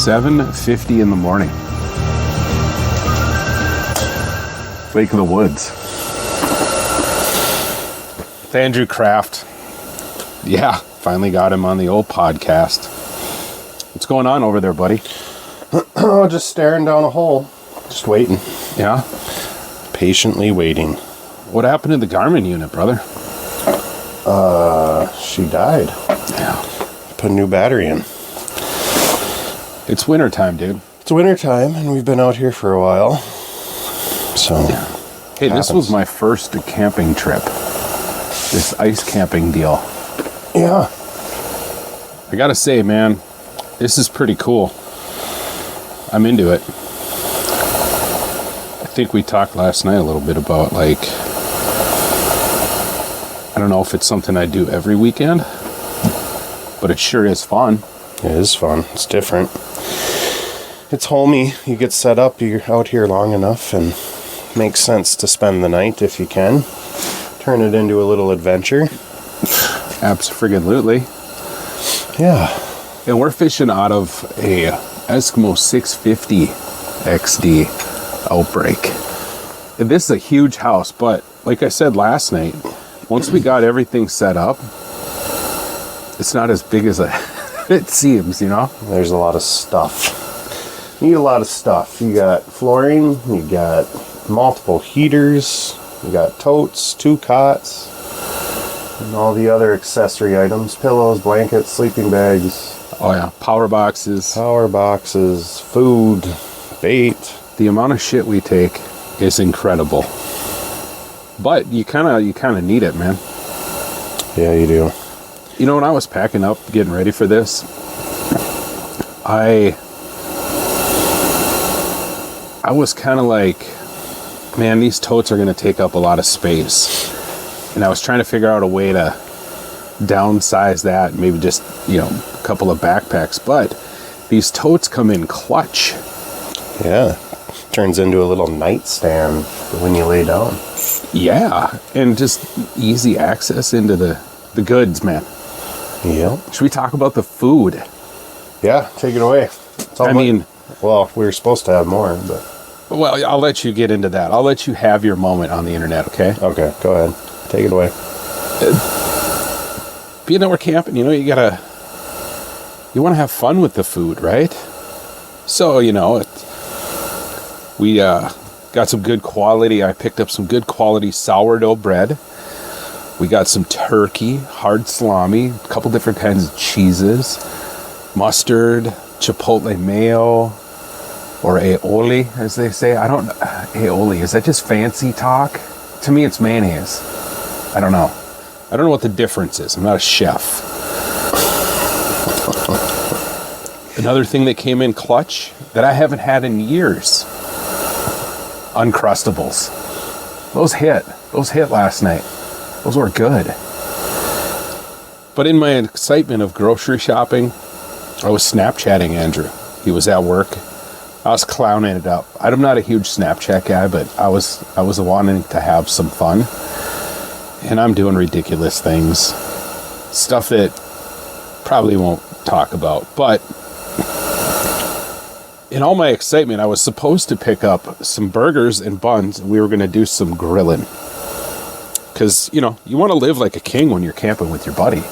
7:50 in the morning. Lake of the Woods. With Andrew Kraft. Yeah, finally got him on the old podcast. What's going on over there, buddy? Oh, just staring down a hole. Just waiting. Yeah? Patiently waiting. What happened to the Garmin unit, brother? She died. Yeah. Put a new battery in. It's wintertime, dude. It's wintertime, and we've been out here for a while. So, yeah. Hey, this was my first camping trip. This ice camping deal. Yeah. I gotta say, man, this is pretty cool. I'm into it. I think we talked last night a little bit about, like, I don't know if it's something I do every weekend, but it sure is fun. It is fun. It's different. It's homey. You get set up, you're out here long enough, and it makes sense to spend the night if you can. Turn it into a little adventure. Absolutely. Yeah. And we're fishing out of a Eskimo 650 XD outbreak. And this is a huge house, but like I said last night, once we got everything set up, it's not as big as it seems, you know? There's a lot of stuff. You need a lot of stuff. You got flooring, you got multiple heaters, you got totes, 2 cots, and all the other accessory items, pillows, blankets, sleeping bags. Oh yeah, power boxes, food, bait. The amount of shit we take is incredible. But you kind of need it, man. Yeah, you do. You know, when I was packing up, getting ready for this, I was kind of like, man, these totes are going to take up a lot of space. And I was trying to figure out a way to downsize that, maybe just, a couple of backpacks. But these totes come in clutch. Yeah. Turns into a little nightstand when you lay down. Yeah. And just easy access into the goods, man. Yeah. Should we talk about the food? Yeah, take it away. Well, we were supposed to have more, but... Well, I'll let you get into that. I'll let you have your moment on the internet, okay? Okay, go ahead. Take it away. Being that we're camping, you want to have fun with the food, right? So, we got some good quality. I picked up some good quality sourdough bread. We got some turkey, hard salami, a couple different kinds of cheeses, mustard, chipotle mayo, or aioli, as they say. I don't know. Aioli, is that just fancy talk? To me, it's mayonnaise. I don't know. I don't know what the difference is. I'm not a chef. Another thing that came in clutch that I haven't had in years. Uncrustables. Those hit last night. Those were good. But in my excitement of grocery shopping, I was Snapchatting Andrew. He was at work. I was clowning it up. I'm not a huge Snapchat guy, but I was wanting to have some fun. And I'm doing ridiculous things. Stuff that probably won't talk about. But in all my excitement, I was supposed to pick up some burgers and buns, and we were going to do some grilling. Because, you want to live like a king when you're camping with your buddy.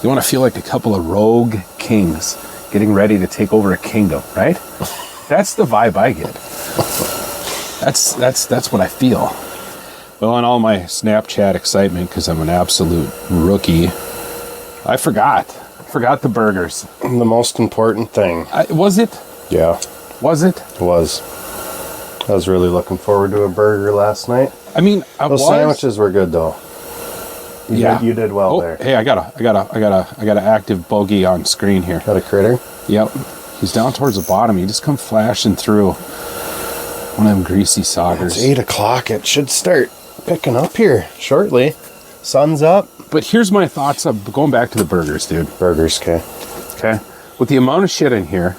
You want to feel like a couple of rogue kings getting ready to take over a kingdom, right? That's the vibe I get. That's what I feel. Well, in all my Snapchat excitement, because I'm an absolute rookie, I forgot the burgers. The most important thing. Was it? Yeah. Was it? It was. I was really looking forward to a burger last night. Those sandwiches were good though. You did well there. Hey, I got a active bogey on screen here. Got a critter? Yep. He's down towards the bottom. He just come flashing through one of them greasy saugers. It's 8 o'clock. It should start picking up here shortly. Sun's up. But here's my thoughts of going back to the burgers, dude. Burgers, okay. Okay. With the amount of shit in here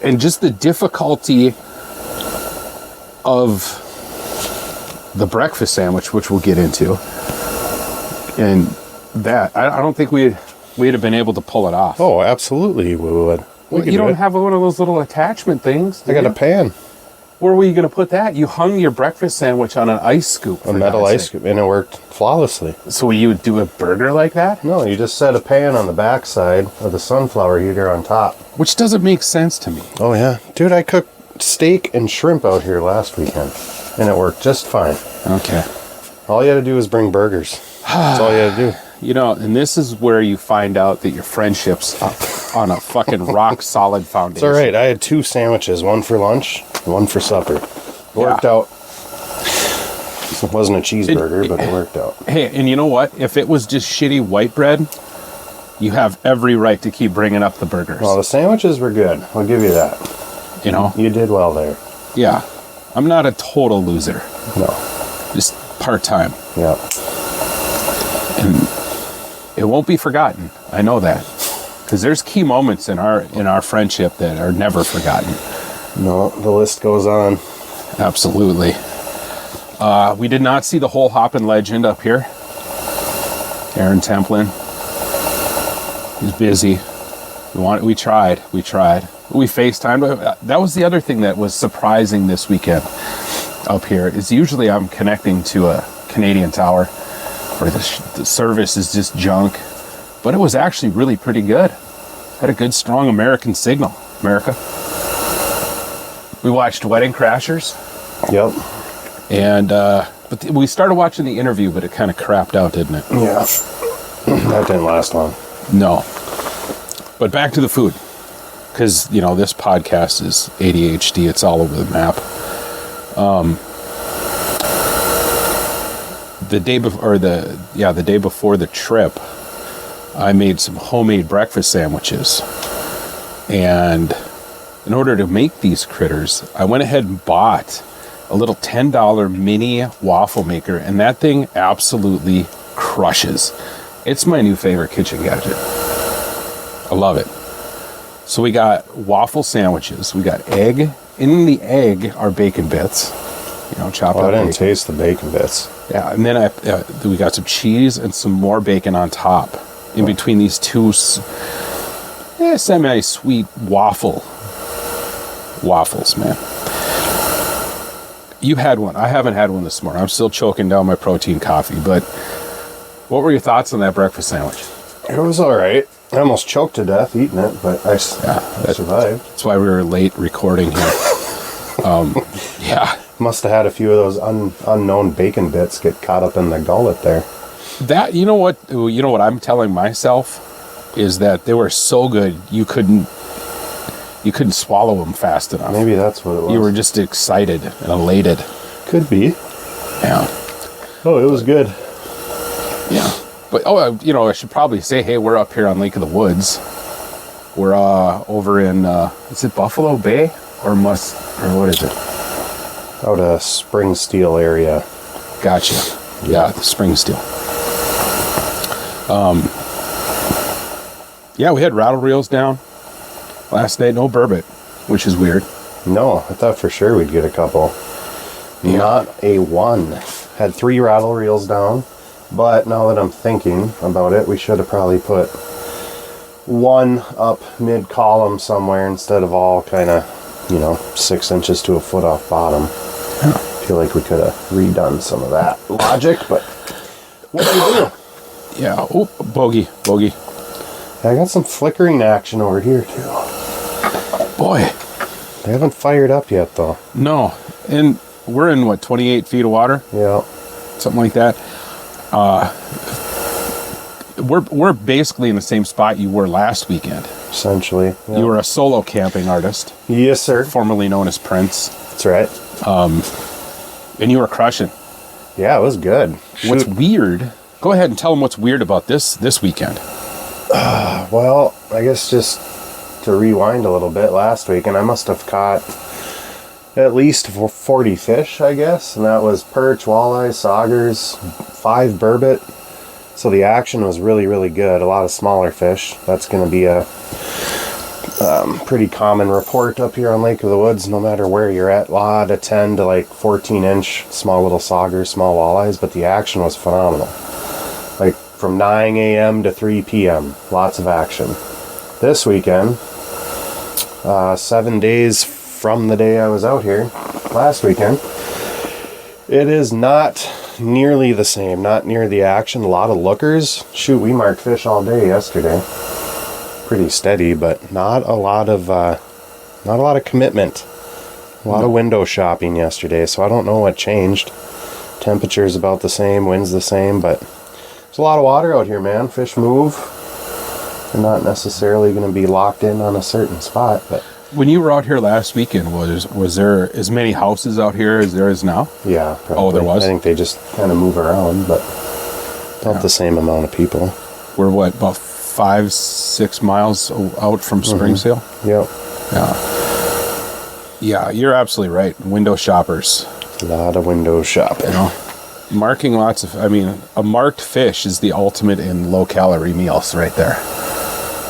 and just the difficulty of the breakfast sandwich, which we'll get into, and that, I don't think we'd have been able to pull it off. Oh, absolutely we would. We could you do don't it. have one of those little attachment things. I got a pan, Where were you going to put that? You hung your breakfast sandwich on an ice scoop. a metal ice scoop, and it worked flawlessly. So you would do a burger like that? No, you just set a pan on the backside with a sunflower heater on top. Which doesn't make sense to me. Oh, yeah. Dude, I cooked steak and shrimp out here last weekend, and it worked just fine. Okay. All you had to do was bring burgers. That's all you had to do. You know, and this is where you find out that your friendship's up on a fucking rock solid It's foundation. all right. I had 2 sandwiches, one for lunch, one for supper. Worked out. It wasn't a cheeseburger, but it worked out. Hey, and you know what? If it was just shitty white bread, you have every right to keep bringing up the burgers. Well, the sandwiches were good. I'll give you that. You know? You did well there. Yeah. I'm not a total loser. No. Just part-time. Yeah. And it won't be forgotten. I know that. Because there's key moments in our friendship that are never forgotten. No, the list goes on. Absolutely. We did not see the whole Hoppin' legend up here. Aaron Templin. He's busy. We tried. We FaceTimed. That was the other thing that was surprising this weekend up here. Is usually I'm connecting to a Canadian tower where the service is just junk. But it was actually really pretty good. Had a good, strong American signal. America. We watched Wedding Crashers. Yep. And but we started watching the interview, but it kind of crapped out, didn't it? Yeah. That didn't last long. No. But back to the food, because you know this podcast is ADHD. It's all over the map. The day before, the day before the trip, I made some homemade breakfast sandwiches, and in order to make these critters, I went ahead and bought a little $10 mini waffle maker, and that thing absolutely crushes. It's my new favorite kitchen gadget. I love it. So we got waffle sandwiches. We got egg. In the egg are bacon bits. You know, chopped up I didn't bacon. taste the bacon bits. Yeah, and then we got some cheese and some more bacon on top. In between these two semi-sweet waffles, man. You had one. I haven't had one this morning. I'm still choking down my protein coffee. But what were your thoughts on that breakfast sandwich? It was all right. I almost choked to death eating it, but I survived. That's why we were late recording here. Yeah. Must have had a few of those unknown bacon bits get caught up in the gullet there. That you know what I'm telling myself is that they were so good you couldn't swallow them fast enough. Maybe that's what it was. You were just excited and elated. Could be. Yeah. Oh, it was good. Yeah. But I should probably say, hey, we're up here on Lake of the Woods. We're over in is it Buffalo Bay or what is it? Out of Spring Steel area. Gotcha. Yeah, the Spring Steel. Yeah, we had rattle reels down last night. No burbot, which is weird. No, I thought for sure we'd get a couple. Yeah. Not a one. Had 3 rattle reels down, but now that I'm thinking about it, we should have probably put one up mid-column somewhere instead of all kind of, 6 inches to a foot off bottom. I feel like we could have redone some of that logic, but what do you do? Yeah. Oh, bogey. I got some flickering action over here, too. Boy. They haven't fired up yet, though. No. And we're in, 28 feet of water? Yeah. Something like that. We're basically in the same spot you were last weekend. Essentially. Yeah. You were a solo camping artist. Yes, sir. Formerly known as Prince. That's right. And you were crushing. Yeah, it was good. What's weird... Go ahead and tell them what's weird about this weekend. Well, I guess just to rewind a little bit, last week, and I must have caught at least 40 fish, I guess, and that was perch, walleye, saugers, 5 burbot. So the action was really, really good. A lot of smaller fish. That's going to be a pretty common report up here on Lake of the Woods, no matter where you're at. A lot of 10 to 14-inch small little saugers, small walleyes, but the action was phenomenal. From 9 a.m. to 3 p.m. Lots of action. This weekend, 7 days from the day I was out here last weekend. It is not nearly the same, not near the action. A lot of lookers. Shoot, we marked fish all day yesterday. Pretty steady, but not a lot of commitment. A lot of window shopping yesterday, so I don't know what changed. Temperature's about the same, wind's the same, but there's a lot of water out here, man. Fish move. They're not necessarily going to be locked in on a certain spot, but when you were out here last weekend, was there as many houses out here as there is now? yeah. Probably. Oh, there was? I think they just kind of move around, but not the same amount of people. We're what, about 5-6 miles out from Springsail? Yep. Yeah, you're absolutely right. Window shoppers. A lot of window shopping. You know, marking lots of, a marked fish is the ultimate in low-calorie meals right there.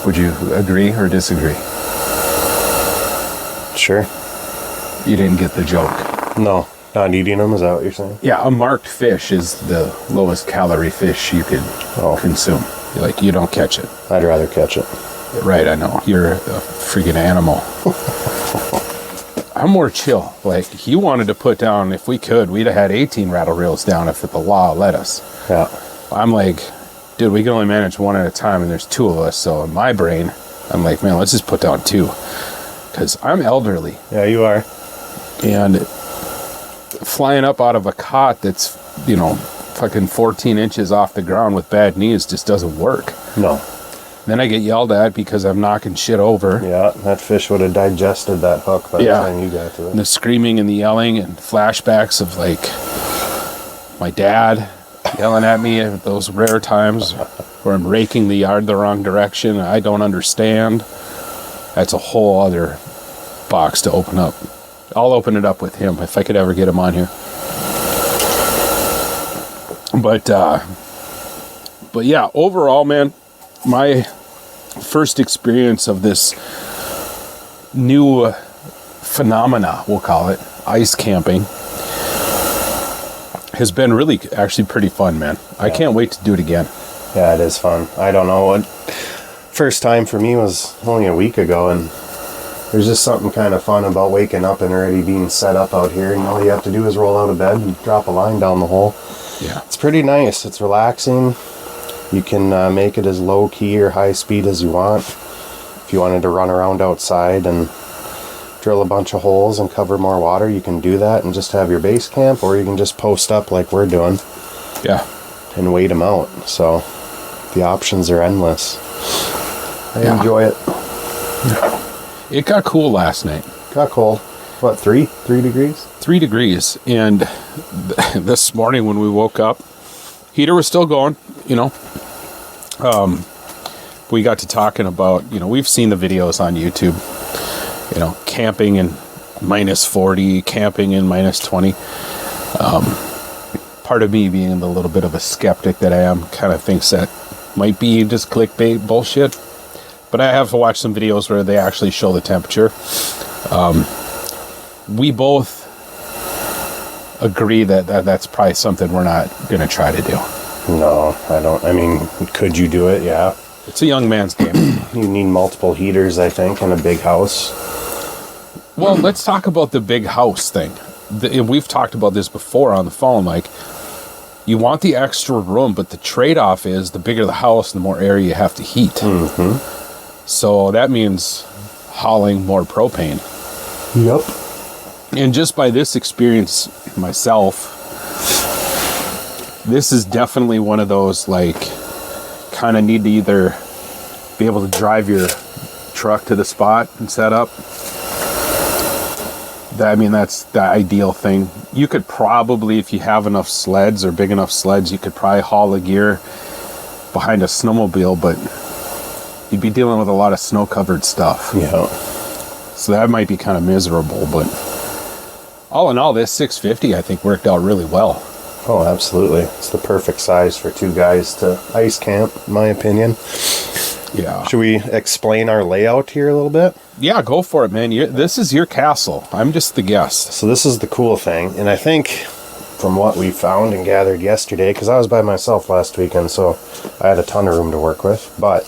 Would you agree or disagree? Sure. You didn't get the joke. No, not eating them, is that what you're saying? Yeah, a marked fish is the lowest calorie fish you could consume. You don't catch it. I'd rather catch it. Right, I know. You're a freaking animal. I'm more chill. Like, you wanted to put down, if we could, we'd have had 18 rattle reels down if the law let us. Yeah. I'm like, dude, we can only manage one at a time, and there's 2 of us. So in my brain, I'm like, man, let's just put down 2. Because I'm elderly. Yeah, you are. And flying up out of a cot that's, fucking 14 inches off the ground with bad knees just doesn't work. No. Then I get yelled at because I'm knocking shit over. Yeah, that fish would have digested that hook by the time you got to it. And the screaming and the yelling and flashbacks of, like, my dad yelling at me at those rare times where I'm raking the yard the wrong direction. I don't understand. That's a whole other box to open up. I'll open it up with him if I could ever get him on here. But yeah, overall, man, my first experience of this new phenomena, we'll call it, ice camping, has been really actually pretty fun, man. Yeah. I can't wait to do it again. Yeah, it is fun. I don't know what first time for me was only a week ago, and there's just something kind of fun about waking up and already being set up out here, and all you have to do is roll out of bed and drop a line down the hole. Yeah, it's pretty nice. It's relaxing. You can make it as low key or high speed as you want. If you wanted to run around outside and drill a bunch of holes and cover more water, you can do that and just have your base camp, or you can just post up like we're doing. Yeah, and wait them out. So the options are endless. I enjoy it. Yeah. It got cool last night. Got cold. What, 3 degrees? 3 degrees. And this morning when we woke up, heater was still going, we got to talking about, we've seen the videos on YouTube, camping in minus 40, camping in minus 20. Part of me, being a little bit of a skeptic that I am, kind of thinks that might be just clickbait bullshit. But I have to watch some videos where they actually show the temperature. We both agree that that's probably something we're not going to try to do. No, I don't. I mean, could you do it? Yeah. It's a young man's game. You need multiple heaters, I think, in a big house. Well, let's talk about the big house thing. We've talked about this before on the phone. Like, you want the extra room, but the trade-off is the bigger the house, the more area you have to heat. Mm-hmm. So that means hauling more propane. Yep. And just by this experience myself, this is definitely one of those, like, kind of need to either be able to drive your truck to the spot and set up. That's the ideal thing. You could probably, if you have enough sleds or big enough sleds, you could probably haul the gear behind a snowmobile, but you'd be dealing with a lot of snow-covered stuff. Yeah. So that might be kind of miserable, but all in all, this 650, I think, worked out really well. Oh, absolutely. It's the perfect size for 2 guys to ice camp, in my opinion. Yeah. Should we explain our layout here a little bit? Yeah, go for it, man. This is your castle. I'm just the guest. So this is the cool thing, and I think from what we found and gathered yesterday, because I was by myself last weekend, so I had a ton of room to work with, but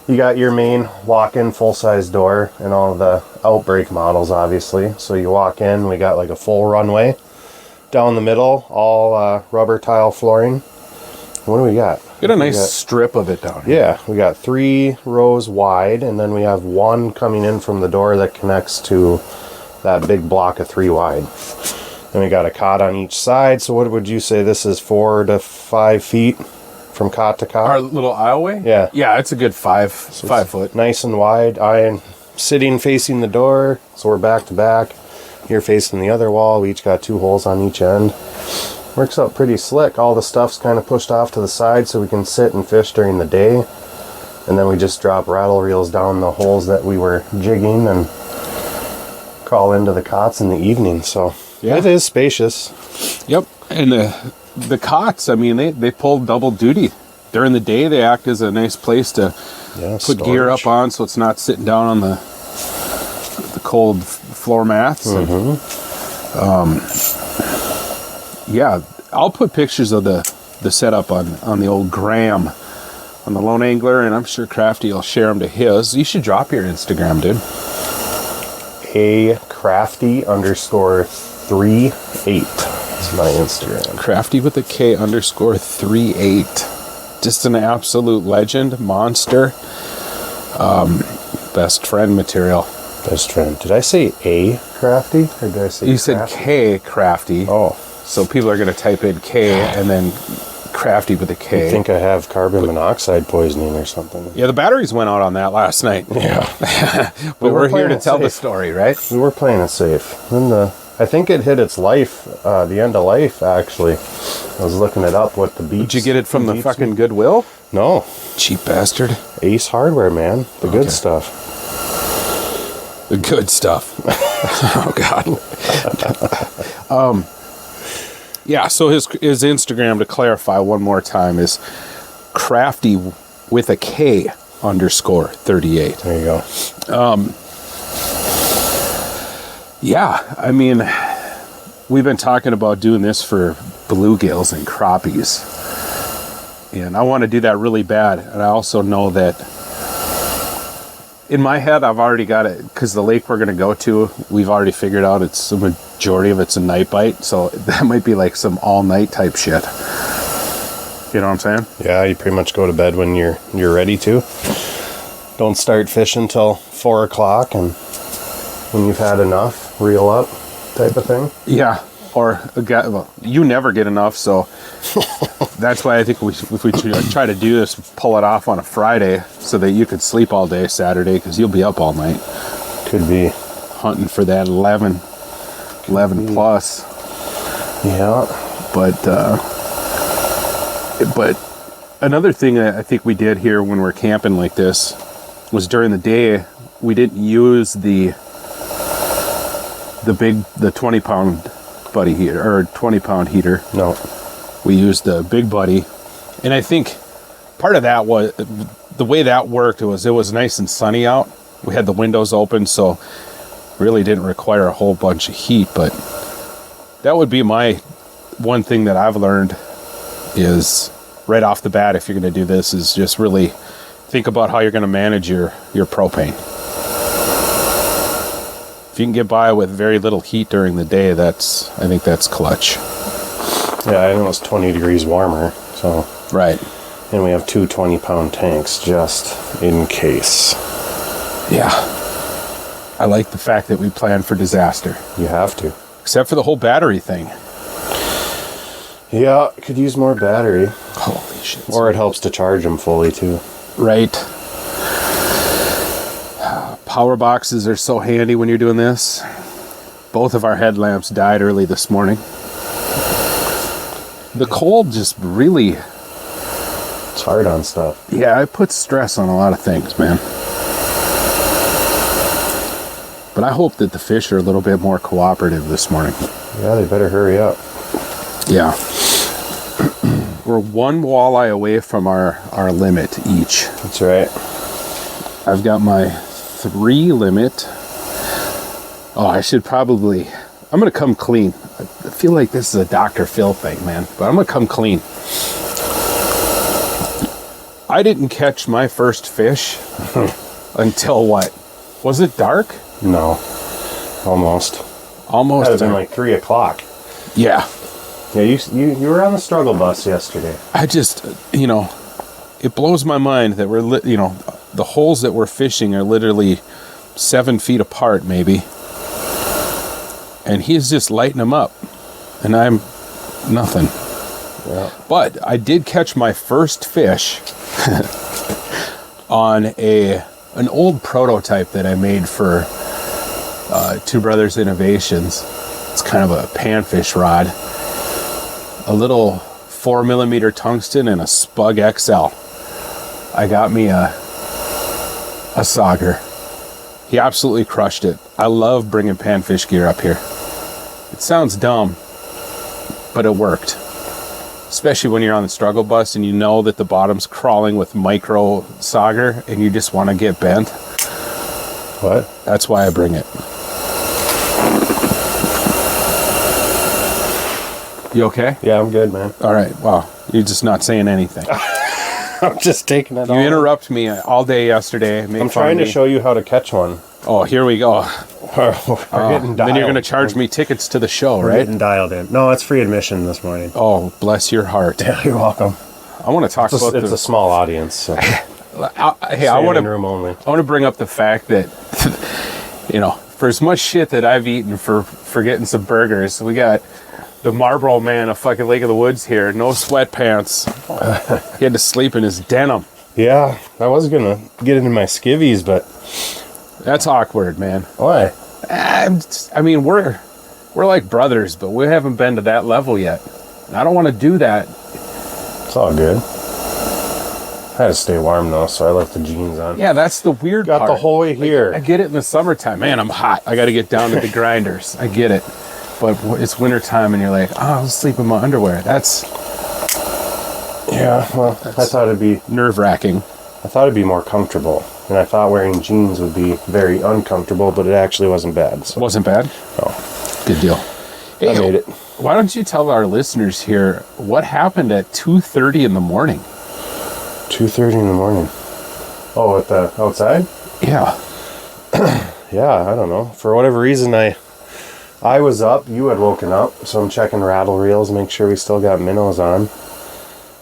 You got your main walk-in full-size door and all the Outbreak models, obviously. So you walk in, we got like a full runway. Down the middle, all rubber tile flooring. What do we got? Get a nice strip of it down here. Yeah, we got 3 rows wide, and then we have one coming in from the door that connects to that big block of 3 wide. And we got a cot on each side. So what would you say this is, 4 to 5 feet from cot to cot? Our little aisleway? Yeah. Yeah, it's a good 5 foot. Nice and wide. I am sitting facing the door, so we're back to back. You're facing the other wall. We each got 2 holes on each end. Works out pretty slick. All the stuff's kind of pushed off to the side so we can sit and fish during the day. And then we just drop rattle reels down the holes that we were jigging and crawl into the cots in the evening. So yeah, it is spacious. Yep. And the cots, I mean, they pull double duty. During the day, they act as a nice place to put gear up on so it's not sitting down on the cold floor mats. Yeah, I'll put pictures of the setup on the old gram on the Lone Angler, and I'm sure Krafty will share them to his. You should drop your Instagram, dude. Krafty_38 is my Instagram. Krafty with a K _38. Just an absolute legend, monster. Best friend material. Best friend. Did I say A Krafty, or did I say You said K Krafty. Oh. So people are going to type in K and then Krafty with a K. I think I have carbon monoxide poisoning or something. Yeah, the batteries went out on that last night. Yeah. But we're here to tell the story, right? We were playing it safe. Then I think it hit its life, the end of life, actually. I was looking it up, what the beeps... Did you get it from the fucking Goodwill? No. Cheap bastard. Ace Hardware, man. The good stuff. The good stuff. Oh, God. Yeah, so his Instagram, to clarify one more time, is Krafty with a K _38. There you go. Yeah, I mean, we've been talking about doing this for bluegills and crappies. And I want to do that really bad. And I also know that in my head, I've already got it, because the lake we're going to go to, we've already figured out it's the majority of it's a night bite. So that might be like some all-night type shit. You know what I'm saying? Yeah, you pretty much go to bed when you're ready to. Don't start fishing till 4 o'clock, and when you've had enough, reel up type of thing. Yeah. Or, well, you never get enough, so that's why I think if we try to do this, pull it off on a Friday so that you could sleep all day Saturday, because you'll be up all night. Could be. Hunting for that 11 plus. Yeah. But another thing that I think we did here when we're camping like this was during the day, we didn't use the 20-pound buddy heater, or 20-pound heater. No. We used the big buddy. And I think part of that was, the way that worked was, it was nice and sunny out. We had the windows open, so really didn't require a whole bunch of heat. But that would be my one thing that I've learned is, right off the bat, if you're going to do this, is just really think about how you're going to manage your propane. If you can get by with very little heat during the day, I think that's clutch. Yeah, I know it's 20 degrees warmer, so. Right. And we have 2 20-pound tanks just in case. Yeah. I like the fact that we plan for disaster. You have to. Except for the whole battery thing. Yeah, could use more battery. Holy shit. Or it helps to charge them fully, too. Right. Power boxes are so handy when you're doing this. Both of our headlamps died early this morning. The cold just really... It's hard on stuff. Yeah, it puts stress on a lot of things, man. But I hope that the fish are a little bit more cooperative this morning. Yeah, they better hurry up. Yeah. We're 1 walleye away from our limit each. That's right. I've got my 3 limit. Oh, I'm going to come clean. I feel like this is a Dr. Phil thing, man, but I'm going to come clean. I didn't catch my first fish until what? Was it dark? No. Almost. Almost. That would have been like 3 o'clock. Yeah. Yeah, you were on the struggle bus yesterday. I just, it blows my mind that the holes that we're fishing are literally 7 feet apart, maybe. And he's just lighting them up. And I'm nothing. Yeah. But I did catch my first fish on an old prototype that I made for Two Brothers Innovations. It's kind of a panfish rod. A little 4mm tungsten and a Spug XL. I got me a sauger. He absolutely crushed it. I love bringing panfish gear up here. It sounds dumb, but it worked. Especially when you're on the struggle bus and you know that the bottom's crawling with micro sauger and you just want to get bent. What? That's why I bring it. You okay? Yeah, I'm good, man. All right. Wow. You're just not saying anything. I'm just taking it You interrupt me all day yesterday. I'm trying to show you how to catch one. Oh, here we go. We're getting dialed. Then you're going to charge me tickets to the show, We're right? getting dialed in. No, it's free admission this morning. Oh, bless your heart. Yeah, you're welcome. I want to talk about It's a small audience. So. I want to room only. I want to bring up the fact that for as much shit that I've eaten for getting some burgers, we got the Marlboro man of fucking Lake of the Woods here, no sweatpants. He had to sleep in his denim. Yeah, I was gonna get into my skivvies, but That's awkward, man. why? I mean, we're like brothers, but we haven't been to that level yet. And I don't want to do that. It's all good. I had to stay warm though, so I left the jeans on. Yeah, that's the weird Got part. the whole way here. I get it in the summertime. Man, I'm hot. I got to get down to the grinders. I get it. But it's wintertime and you're like, I'll sleep in my underwear. That's Yeah, well, I thought it'd be nerve-wracking. more comfortable, and I thought wearing jeans would be very uncomfortable, but it actually wasn't bad. So. Wasn't bad? Oh, Good deal. Hey, I made it. Why don't you tell our listeners here what happened at 2:30 in the morning? 2:30 in the morning. Oh, at the outside? Yeah. Yeah, I don't know. For whatever reason, I was up. You had woken up, so I'm checking rattle reels, make sure we still got minnows on.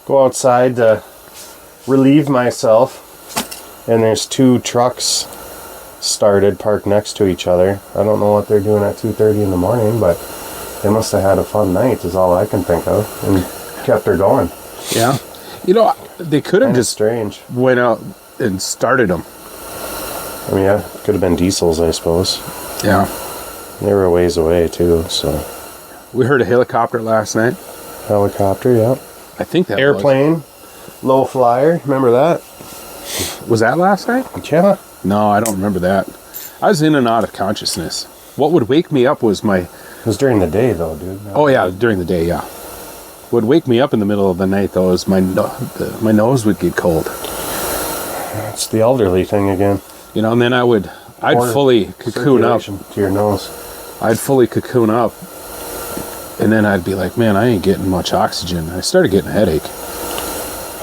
Go outside to relieve myself, and there's 2 trucks parked next to each other. I don't know what they're doing at 2:30 in the morning, but they must have had a fun night, is all I can think of, and kept her going. Yeah. They could have Kinda just strange. went out and started them. I mean, yeah, could have been diesels, I suppose. Yeah. They were a ways away, too, so. We heard a helicopter last night. Helicopter, yeah. I think that Airplane, low flyer, remember that? was that last night? Yeah. No, I don't remember that. I was in and out of consciousness. What would wake me up was my... It was during the day, though, dude. Oh, yeah, during the day, yeah. What would wake me up in the middle of the night, though, is my nose would get cold. It's the elderly thing again. And then I'd fully cocoon up. To your nose. I'd fully cocoon up. And then I'd be like, man, I ain't getting much oxygen. I started getting a headache.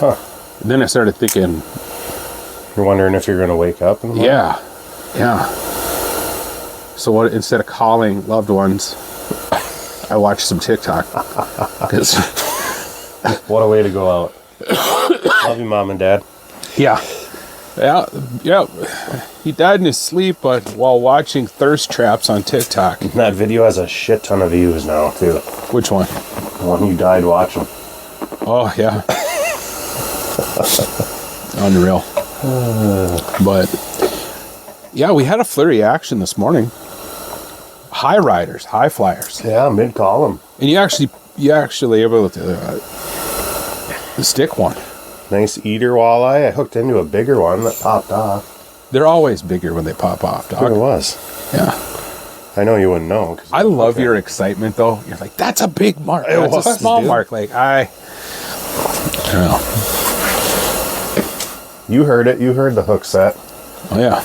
Huh. And then I started thinking... You're wondering if you're going to wake up? In the morning? Yeah. So instead of calling loved ones, I watched some TikTok. 'Cause What a way to go out. Love you, Mom and Dad. Yeah. He died in his sleep, but while watching thirst traps on TikTok. And that video has a shit ton of views now, too. Which one? The one you died watching. Oh, yeah. Unreal. But, yeah, we had a flurry action this morning. High riders, high flyers. Yeah, mid-column. And you actually able to stick one. Nice eater walleye. I hooked into a bigger one that popped off. They're always bigger when they pop off, There it dog. was. Yeah. I know you wouldn't know. I love your excitement, though. You're like, that's a big mark. It That's a was, small dude. mark. Like, I don't know. You heard it. You heard the hook set. Oh, yeah.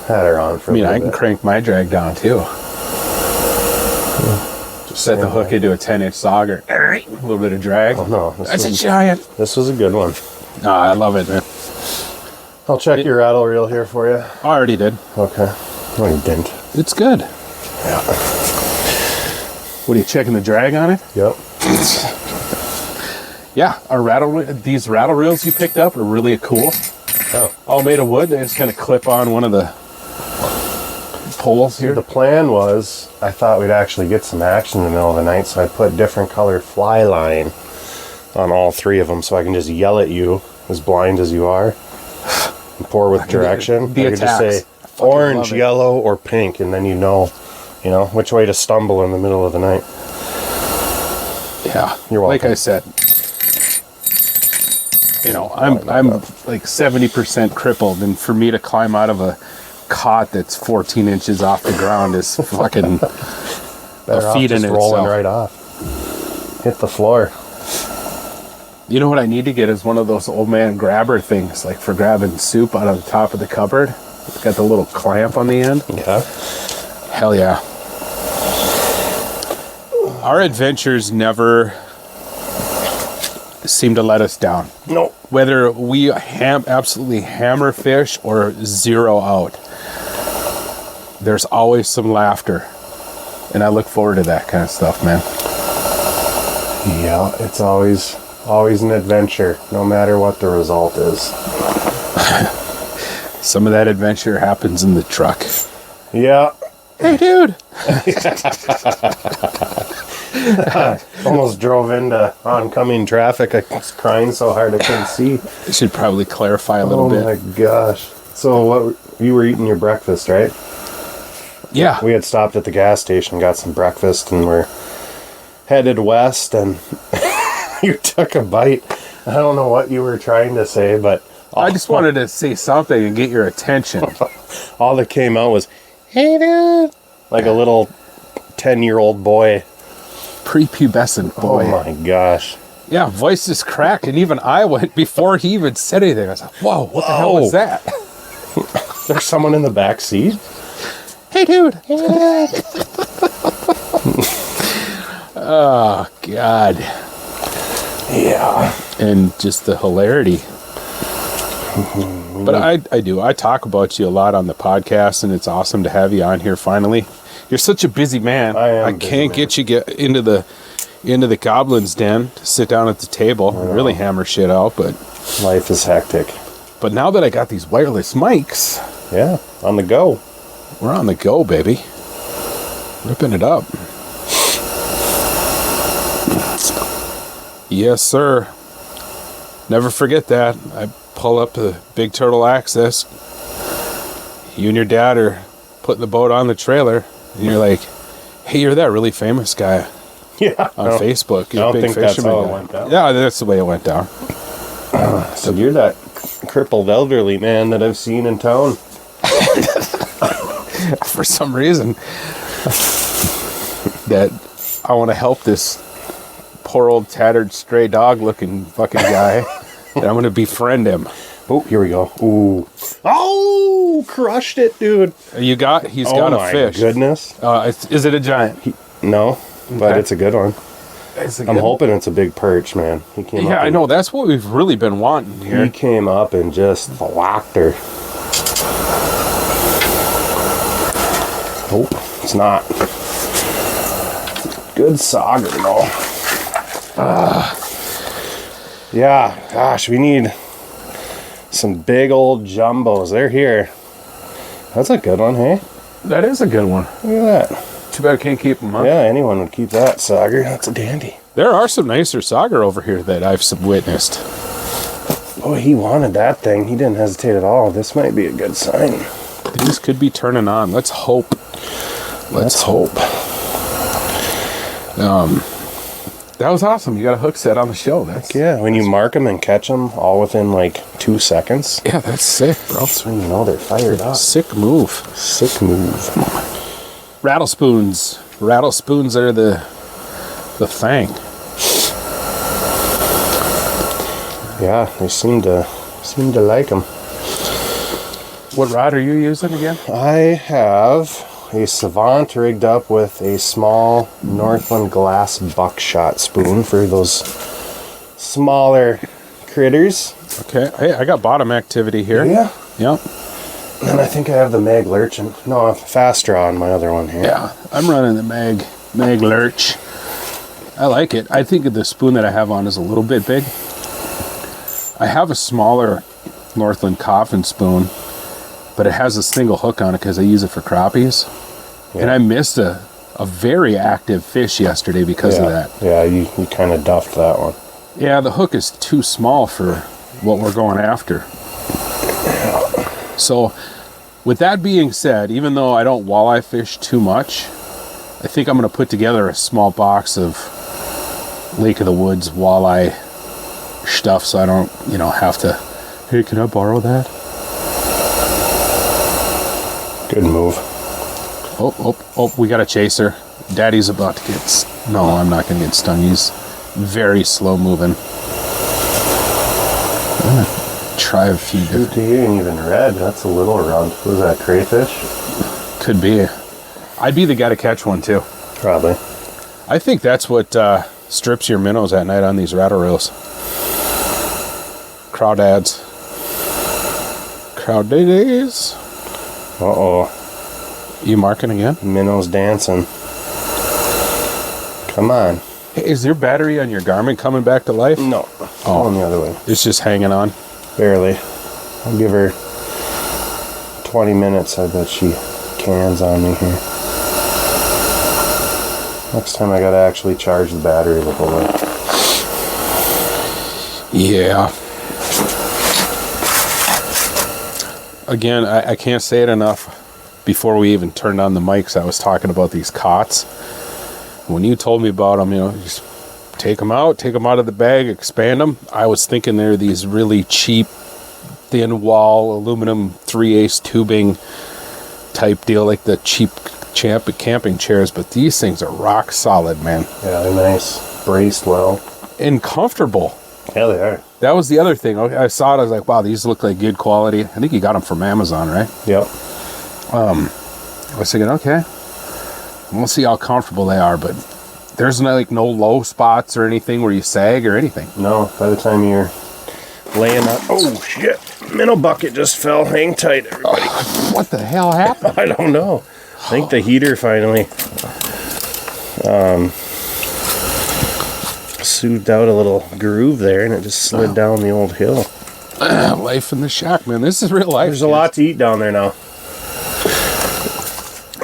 Had her on for a I little can bit. crank my drag down, too. Just set the hook into a 10-inch sauger. A little bit of drag. Oh, no. That's a giant. This was a good one. I love it, man. I'll check your rattle reel here for you. I already did. Okay. No, you didn't. It's good. Yeah. What are you checking the drag on it? Yep. Yeah, these rattle reels you picked up are really cool. Oh. All made of wood. They just kind of clip on one of the poles here. The plan was, I thought we'd actually get some action in the middle of the night, so I put different colored fly line on all 3 of them, so I can just yell at you, as blind as you are, and pour with direction. The I could just attacks. say orange, yellow, or pink, and then you know which way to stumble in the middle of the night. Yeah, you're welcome. Like I said, I'm like 70% crippled, and for me to climb out of a cot that's 14 inches off the ground is fucking a feat in itself. Rolling right off. Hit the floor. You know what I need to get is one of those old man grabber things, like for grabbing soup out of the top of the cupboard. It's got the little clamp on the end. Yeah. Hell yeah. Our adventures never seem to let us down. No. Whether we absolutely hammer fish or zero out, there's always some laughter. And I look forward to that kind of stuff, man. Yeah, it's always an adventure, no matter what the result is. Some of that adventure happens in the truck. Yeah. Hey, dude. Almost drove into oncoming traffic. I was crying so hard I couldn't see. I should probably clarify a little bit. Oh my gosh. So you were eating your breakfast, right? Yeah. We had stopped at the gas station, got some breakfast, and we're headed west, and you took a bite. I don't know what you were trying to say, but I just wanted to say something and get your attention. all that came out was, "Hey, dude," like a little 10-year-old boy. Prepubescent boy. Oh my gosh. Yeah, voice just cracked, and even I went before he even said anything. I was like, whoa, what the hell was that? There's someone in the back seat? Hey, dude. Oh, God. Yeah. And just the hilarity. But I do. I talk about you a lot on the podcast, and it's awesome to have you on here finally. You're such a busy man. I can't get you into the goblin's den to sit down at the table and really hammer shit out, but life is hectic. But now that I got these wireless mics, yeah, on the go. We're on the go, baby. Ripping it up. Yes, sir. Never forget that. I pull up the Big Turtle Access. You and your dad are putting the boat on the trailer, and you're like, hey, you're that really famous guy. Yeah. On Facebook. I don't think that's how it went down. Yeah, that's the way it went down. So you're that crippled elderly man that I've seen in town. For some reason, that I want to help this poor old tattered stray dog looking fucking guy. And I'm going to befriend him. Oh, here we go. Ooh. Oh, crushed it, dude. He's got a fish. Oh my goodness. Is it a giant? No, but Okay. It's a good one. I'm hoping it's a big perch, man. He came up. Yeah, I know. That's what we've really been wanting here. He came up and just flocked her. Oh, it's not. Good sauger, though. Yeah, gosh, we need some big old jumbos. They're here. That's a good one, hey? That is a good one. Look at that. Too bad I can't keep them up. Yeah, anyone would keep that sauger. That's a dandy. There are some nicer sauger over here that I've witnessed. Oh, he wanted that thing. He didn't hesitate at all. This might be a good sign. These could be turning on. Let's hope. Let's hope. That was awesome. You got a hook set on the show. Yeah, when you mark them and catch them all within like 2 seconds. Yeah, that's sick, bro. That's when you know they're fired up. Sick move. Sick move. Rattlespoons. Rattlespoons are the thing. Yeah, they seem to like them. What rod are you using again? I have a Savant rigged up with a small Northland glass buckshot spoon for those smaller critters. Okay. Hey, I got bottom activity here. Yeah. Yep. And I think I have the mag lurch and no, fast draw on my other one here. Yeah. I'm running the mag lurch. I like it. I think the spoon that I have on is a little bit big. I have a smaller Northland coffin spoon, but it has a single hook on it because I use it for crappies. Yeah. And I missed a very active fish yesterday because of that. Yeah, you kind of duffed that one. Yeah, the hook is too small for what we're going after. So, with that being said, even though I don't walleye fish too much, I think I'm going to put together a small box of Lake of the Woods walleye stuff so I don't, have to, hey, can I borrow that? Good move. Oh, we got a chaser. Daddy's about to get... No, I'm not going to get stung. He's very slow moving. I'm going to try a few different... He ain't even red. That's a little round. Was that crayfish? Could be. I'd be the guy to catch one, too. Probably. I think that's what strips your minnows at night on these rattle reels. Crawdads. Crawdads. Uh-oh. You marking again? Minnows dancing. Come on. Hey, is your battery on your Garmin coming back to life? No. Oh, the other way. It's just hanging on? Barely. I'll give her 20 minutes. I bet she cans on me here. Next time I gotta actually charge the battery the whole way. Yeah. Again, I can't say it enough. Before we even turned on the mics, I was talking about these cots. When you told me about them, just take them out of the bag, expand them. I was thinking they're these really cheap, thin wall, aluminum 3/8 tubing type deal, like the cheap camping chairs. But these things are rock solid, man. Yeah, they're nice. Braced well. And comfortable. Yeah, they are. That was the other thing. I saw it, I was like, wow, these look like good quality. I think you got them from Amazon, right? Yep. I was thinking, okay, we'll see how comfortable they are, but there's no low spots or anything where you sag or anything. No, by the time you're laying up. Oh, shit. Minnow bucket just fell. Hang tight, everybody. What the hell happened? I don't know. I think the heater finally soothed out a little groove there, and it just slid down the old hill. Life in the shack, man. This is real life. There's a lot to eat down there now.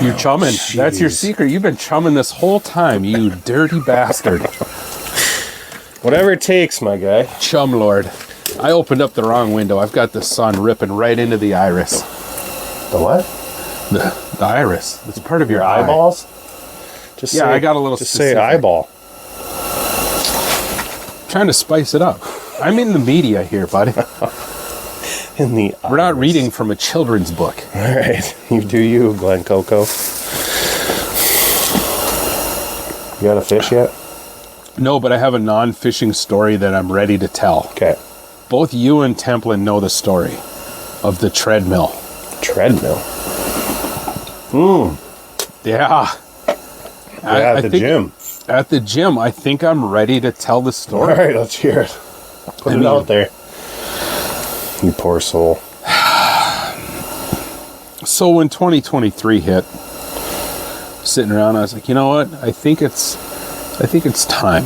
You're chumming. That's your secret. You've been chumming this whole time, you dirty bastard. Whatever it takes, my guy. Chum lord. I opened up the wrong window. I've got the sun ripping right into the iris. The what? The iris. It's part of your eyeballs? Just I got a little Just specific. say eyeball. Trying to spice it up. I'm in the media here, buddy. In the We're not reading from a children's book. All right. You do you, Glen Coco. You got a fish yet? No, but I have a non-fishing story that I'm ready to tell. Okay. Both you and Templin know the story of the treadmill. Treadmill? Yeah. At the gym. At the gym. I think I'm ready to tell the story. All right, let's hear it. Put it out there. You poor soul. So when 2023 hit, sitting around, I was like, you know what? I think it's time. I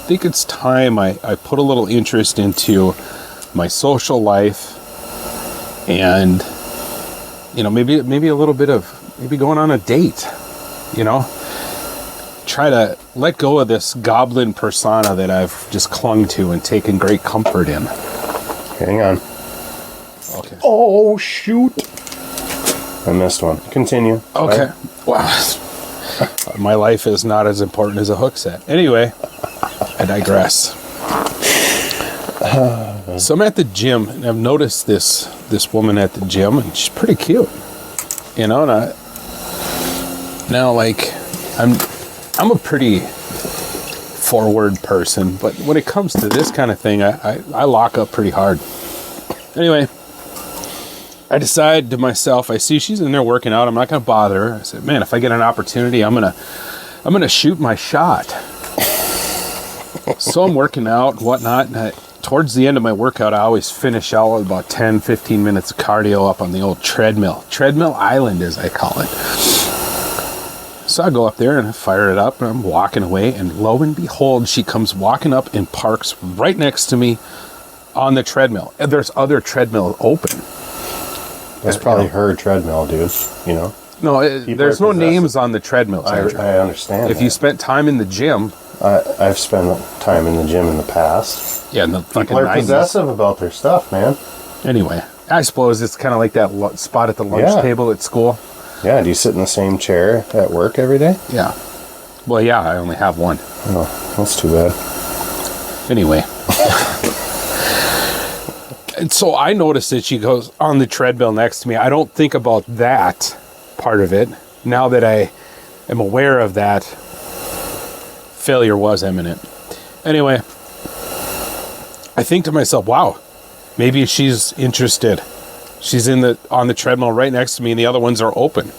think it's time I put a little interest into my social life and, maybe a little bit of, maybe going on a date, Try to let go of this goblin persona that I've just clung to and taken great comfort in. Hang on. Okay. Oh, shoot. I missed one. Continue. Okay. Wow. My life is not as important as a hook set. Anyway, I digress. So I'm at the gym, and I've noticed this woman at the gym, and she's pretty cute. And I'm a pretty forward person, but when it comes to this kind of thing, I lock up pretty hard. Anyway, I decide to myself, I see she's in there working out, I'm not going to bother her. I said, man, if I get an opportunity, I'm gonna shoot my shot. So I'm working out and whatnot, and towards the end of my workout, I always finish out with about 10, 15 minutes of cardio up on the old treadmill. Treadmill Island, as I call it. So I go up there and I fire it up and I'm walking away, and lo and behold, she comes walking up and parks right next to me on the treadmill. And there's other treadmill open. That's probably her treadmill, dude, you know? No, there's no names on the treadmills. I understand. If you spent time in the gym... I've spent time in the gym in the past. Yeah, in the fucking People are 90s. possessive about their stuff, man. Anyway, I suppose it's kind of like that spot at the lunch table at school. Yeah, do you sit in the same chair at work every day? Yeah. Well, yeah, I only have one. Oh, that's too bad. Anyway. And so I noticed that she goes on the treadmill next to me. I don't think about that part of it. Now that I am aware of that, failure was imminent. Anyway, I think to myself, wow, maybe she's interested. She's on the treadmill right next to me, and the other ones are open.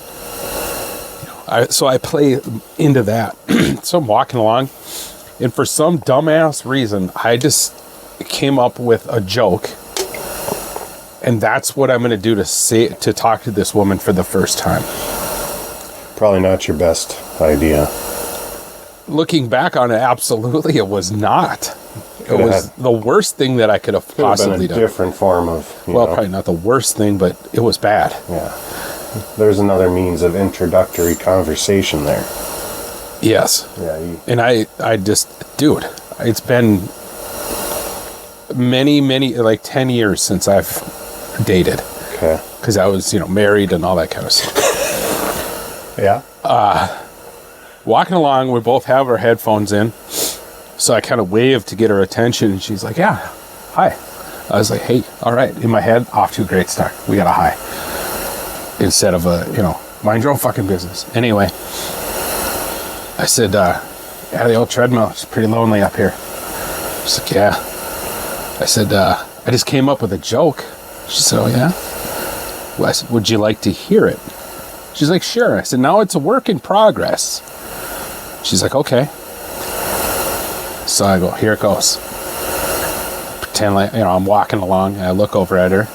So I play into that. So I'm walking along, and for some dumbass reason, I just came up with a joke, and that's what I'm going to do to talk to this woman for the first time. Probably not your best idea. Looking back on it, absolutely, it was not. It was the worst thing that I could have possibly done. Different form of, probably not the worst thing, but it was bad. Yeah. There's another means of introductory conversation there. Yes. Yeah. And I just, dude, it's been many, like 10 years since I've dated. Okay. Because I was, married and all that kind of stuff. Yeah. Walking along, we both have our headphones in. So I kind of waved to get her attention, and she's like, yeah, hi. I was like, hey, all right. In my head, off to a great start. We got a hi. Instead of mind your own fucking business. Anyway, I said, yeah, the old treadmill, it's pretty lonely up here. She's like, yeah. I said, I just came up with a joke. She said, oh, yeah? Well, I said, would you like to hear it? She's like, sure. I said, now it's a work in progress. She's like, okay. So I go, here it goes. Pretend like, I'm walking along, and I look over at her,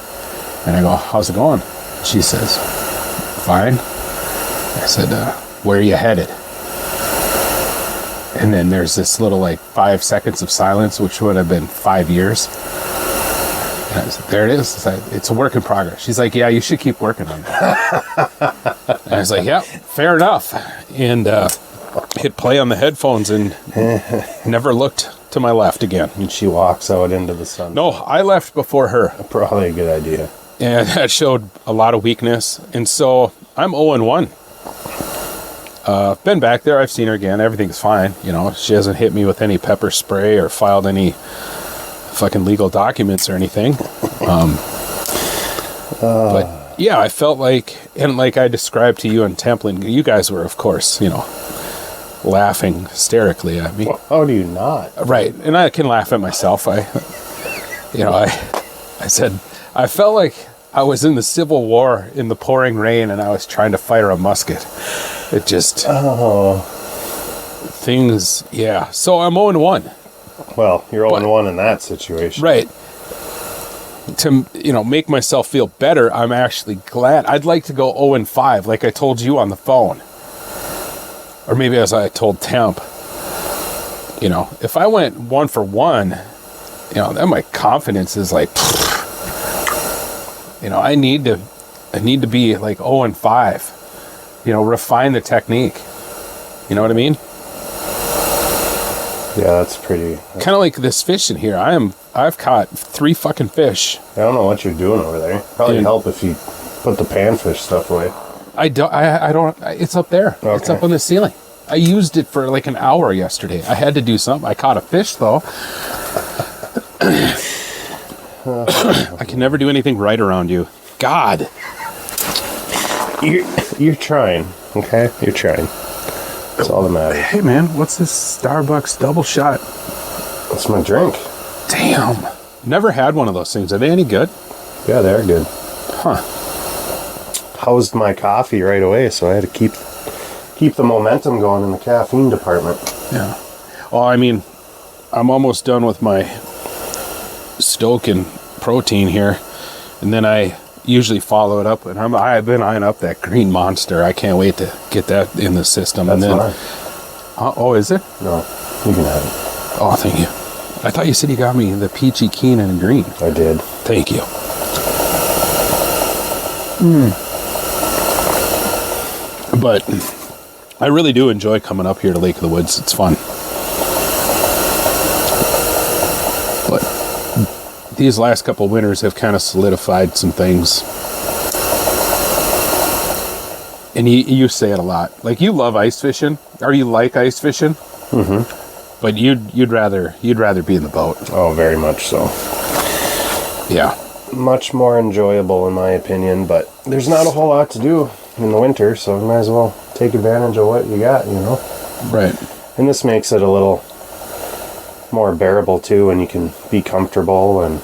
and I go, how's it going? She says, fine. I said, where are you headed? And then there's this little 5 seconds of silence, which would have been 5 years. And I said, there it is. It's a work in progress. She's like, yeah, you should keep working on that. And I was like, yeah, fair enough. And hit play on the headphones and never looked to my left again. And she walks out into the sun. No, I left before her. Probably a good idea. And that showed a lot of weakness. And so I'm 0-1. Been back there. I've seen her again. Everything's fine. She hasn't hit me with any pepper spray or filed any fucking legal documents or anything. But yeah, I felt like, and like I described to you in Templin, you guys were, of course, laughing hysterically at me. Well, how do you not? Right. And I can laugh at myself. I said, I felt like I was in the Civil War in the pouring rain and I was trying to fire a musket. It just... Things... Yeah. So I'm 0-1. Well, you're 0-1 in that situation. Right. To, make myself feel better, I'm actually glad. I'd like to go 0-5, like I told you on the phone. Or maybe as I told Temp. If I went 1 for 1, then my confidence is like... I need to be like 0-5. Refine the technique. You know what I mean? Yeah, that's pretty. Kind of like this fish in here. I've caught 3 fucking fish. I don't know what you're doing over there. Probably help if you put the panfish stuff away. I don't. It's up there. Okay. It's up on the ceiling. I used it for like an hour yesterday. I had to do something. I caught a fish though. I can never do anything right around you. God. You're trying, okay? You're trying. That's all that matters. Hey man, what's this Starbucks double shot? That's my drink. Damn. Never had one of those things. Are they any good? Yeah, they're good. Huh. Housed my coffee right away, so I had to keep the momentum going in the caffeine department. Yeah. Well, I mean, I'm almost done with my stoking protein here, and then I usually follow it up, and I've been eyeing up that green monster. I can't wait to get that in the system. That's and then, oh, is it? No, you can have it. Oh, thank you. I thought you said you got me the peachy keen and green. I did. Thank you. But I really do enjoy coming up here to Lake of the Woods. It's fun. But these last couple winters have kind of solidified some things. And you say it a lot. Like, you love ice fishing, or you like ice fishing. Mm-hmm. But you'd rather be in the boat. Oh, very much so. Yeah. Much more enjoyable in my opinion, but there's not a whole lot to do in the winter, so you might as well take advantage of what you got, you know? Right. And this makes it a little more bearable too, and you can be comfortable and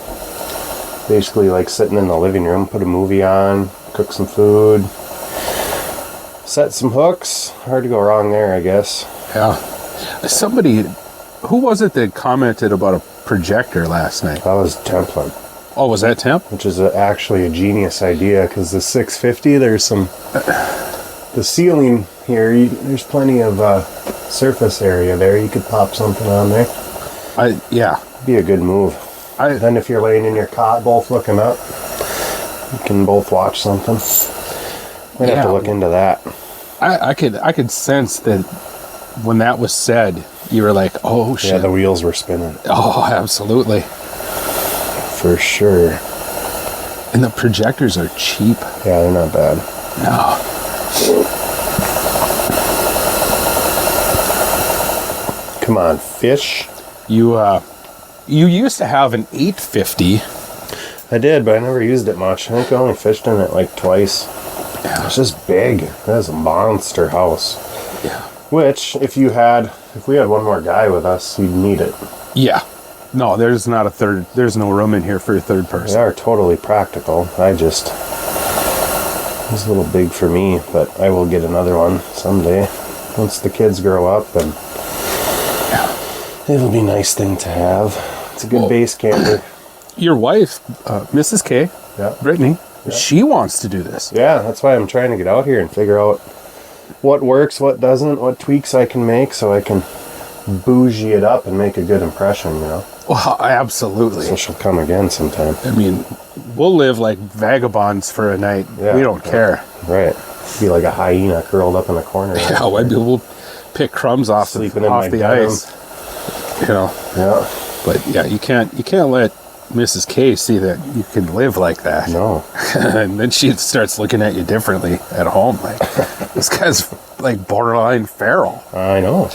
basically like sitting in the living room, put a movie on, cook some food, set some hooks. Hard to go wrong there, I guess. Yeah. Somebody, who was it that commented about a projector last night? That was Templin. Oh, was that Temp? Which is actually a genius idea, because the 650, there's some... The ceiling here, there's plenty of surface area there. You could pop something on there. Yeah. Be a good move. Then if you're laying in your cot, both looking up, you can both watch something. Might have to look into that. I could sense that when that was said, you were like, oh, shit. Yeah, the wheels were spinning. Oh, absolutely. For sure. And the projectors are cheap. Yeah, they're not bad. No. Come on, fish. You used to have an 850. I did, but I never used it much. I think I only fished in it like twice. Yeah. It's just big. That's a monster house. Yeah. Which, if we had one more guy with us, you'd need it. Yeah. No, there's no room in here for a third person. They are totally practical. It's a little big for me, but I will get another one someday. Once the kids grow up, and it'll be a nice thing to have. It's a good base camper. Your wife, Mrs. K, Brittany, she wants to do this. Yeah, that's why I'm trying to get out here and figure out what works, what doesn't, what tweaks I can make so I can bougie it up and make a good impression, you know? Well, absolutely. So she'll come again sometime. I mean, we'll live like vagabonds for a night. Yeah, we don't care. Right. Be like a hyena curled up in the corner. Right? Yeah, we'll pick crumbs off the ice. You know. Yeah. But yeah, you can't let Mrs. K see that you can live like that. No. And then she starts looking at you differently at home. Like, this guy's like borderline feral. I know.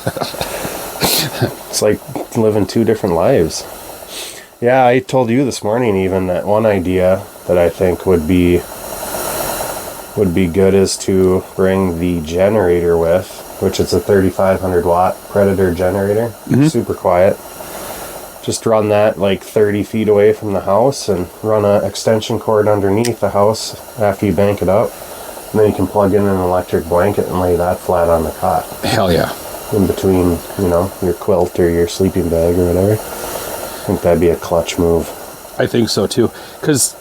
It's like living two different lives. Yeah, I told you this morning even that one idea that I think would be good is to bring the generator with, which is a 3,500 watt Predator generator. Mm-hmm. Super quiet. Just run that like 30 feet away from the house and run an extension cord underneath the house after you bank it up. And then you can plug in an electric blanket and lay that flat on the cot. Hell yeah. In between, your quilt or your sleeping bag or whatever. I think that'd be a clutch move. I think so too. Because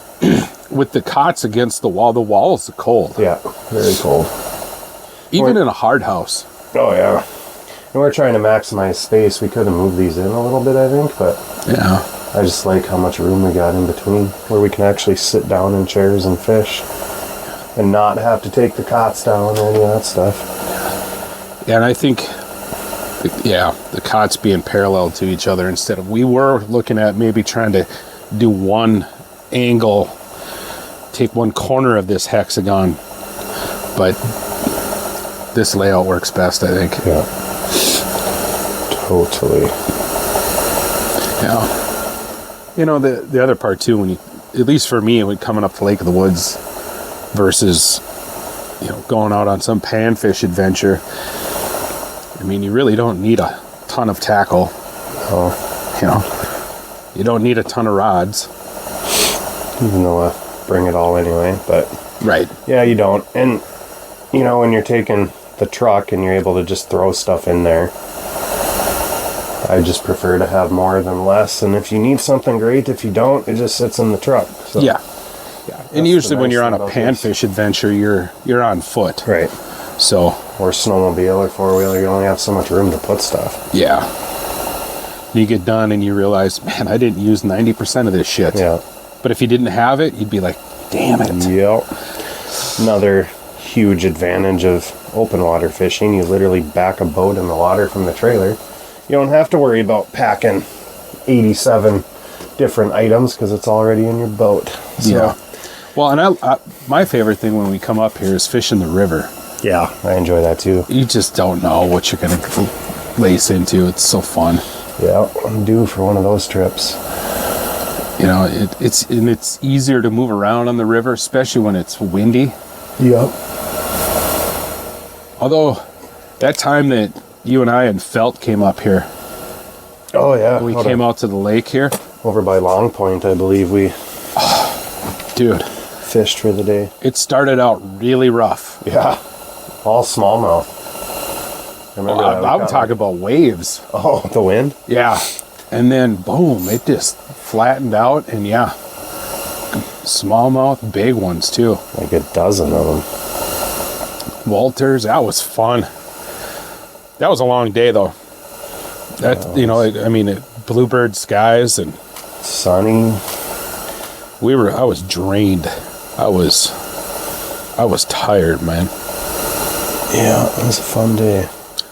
with the cots against the walls are cold. Yeah, very cold. Even in a hard house. Oh, yeah. And we're trying to maximize space. We could have moved these in a little bit, I think, but yeah, I just like how much room we got in between where we can actually sit down in chairs and fish and not have to take the cots down or any of that stuff. Yeah, and I think, the cots being parallel to each other instead of, we were looking at maybe trying to do one angle, take one corner of this hexagon, but this layout works best, I think. Yeah. Totally. Yeah. The other part too, when at least for me, when coming up to Lake of the Woods versus, going out on some panfish adventure, I mean, you really don't need a ton of tackle. Oh. You don't need a ton of rods. Even though I bring it all anyway, but... Right. Yeah, you don't. And, when you're taking the truck and you're able to just throw stuff in there, I just prefer to have more than less. And if you need something great, if you don't, it just sits in the truck. So Yeah. And usually when you're on a about panfish adventure, you're on foot. Right. So, or snowmobile or four-wheeler, you only have so much room to put stuff. yeah. You get done and you realize, man, I didn't use 90% of this shit. Yeah. But if you didn't have it, you'd be like, damn it. Yep. Another huge advantage of open water fishing, you literally back a boat in the water from the trailer. You don't have to worry about packing 87 different items because it's already in your boat. So, Yeah. Well, and I my favorite thing when we come up here is fishing the river. yeah, I enjoy that too. You just don't know what you're going to lace into. It's so fun. Yeah, I'm due for one of those trips. You know, it's easier to move around on the river, especially when it's windy. Yep. Although, that time that you and I and Felt came up here, Oh yeah. we came out to the lake here. over by Long Point, I believe we Dude, fished for the day. it started out really rough. Yeah, all smallmouth. Remember that? I'm talking about waves. Oh, the wind? Yeah. And then, boom, it just flattened out. And yeah, smallmouth, big ones too. Like a dozen of them. Walters, that was fun. That was a long day though. That, you know, I mean, bluebird skies, and Sunny. I was drained. I was tired, man. Yeah, it was a fun day.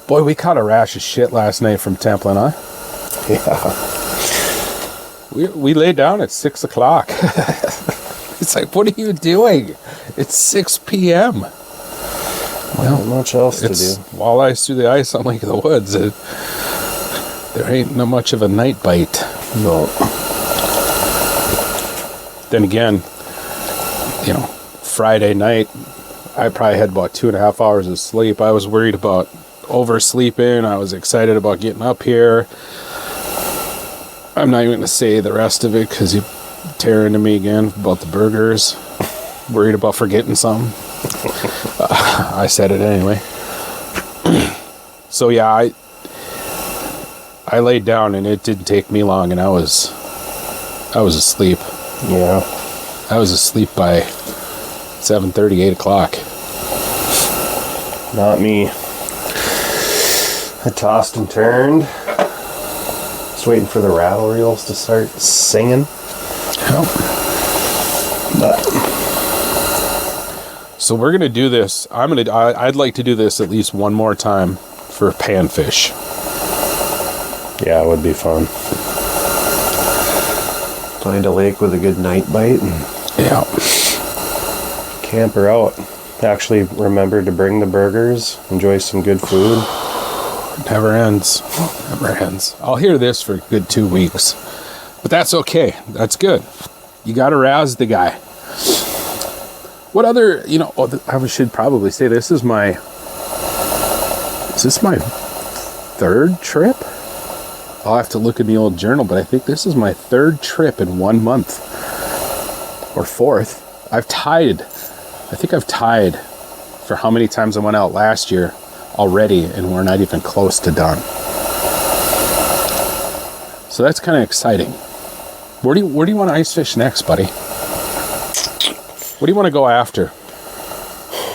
Boy, we caught a rash of shit last night from Templin, huh? Yeah. We laid down at 6 o'clock. It's like, what are you doing? It's 6 p.m. Not much else to It's do. walleyes through the ice on Lake of the Woods. There ain't no much of a night bite. No. Then again, you know, Friday night, I probably had about 2.5 hours of sleep. I was worried about oversleeping. I was excited about getting up here. I'm not even going to say the rest of it because you tear into me again about the burgers. Worried about forgetting something. I said it anyway. So yeah, I laid down and it didn't take me long, and I was asleep. Yeah. I was asleep by 7:30, 8 o'clock. Not me. I tossed and turned. Just waiting for the rattle reels to start singing. But So we're gonna do this. I'd like to do this at least one more time for panfish. yeah, it would be fun. Find a lake with a good night bite and Yeah. camper out. Actually, remember to bring the burgers. Enjoy some good food. Never ends. Never ends. I'll hear this for a good 2 weeks. But that's okay. That's good. You gotta razz the guy. What other, you know, I should probably say is this my third trip? I'll have to look in the old journal, but I think this is my third trip in 1 month. Or fourth. I think I've tied for how many times I went out last year already, and we're not even close to done. So that's kind of exciting. Where do you want to ice fish next, buddy? What do you want to go after?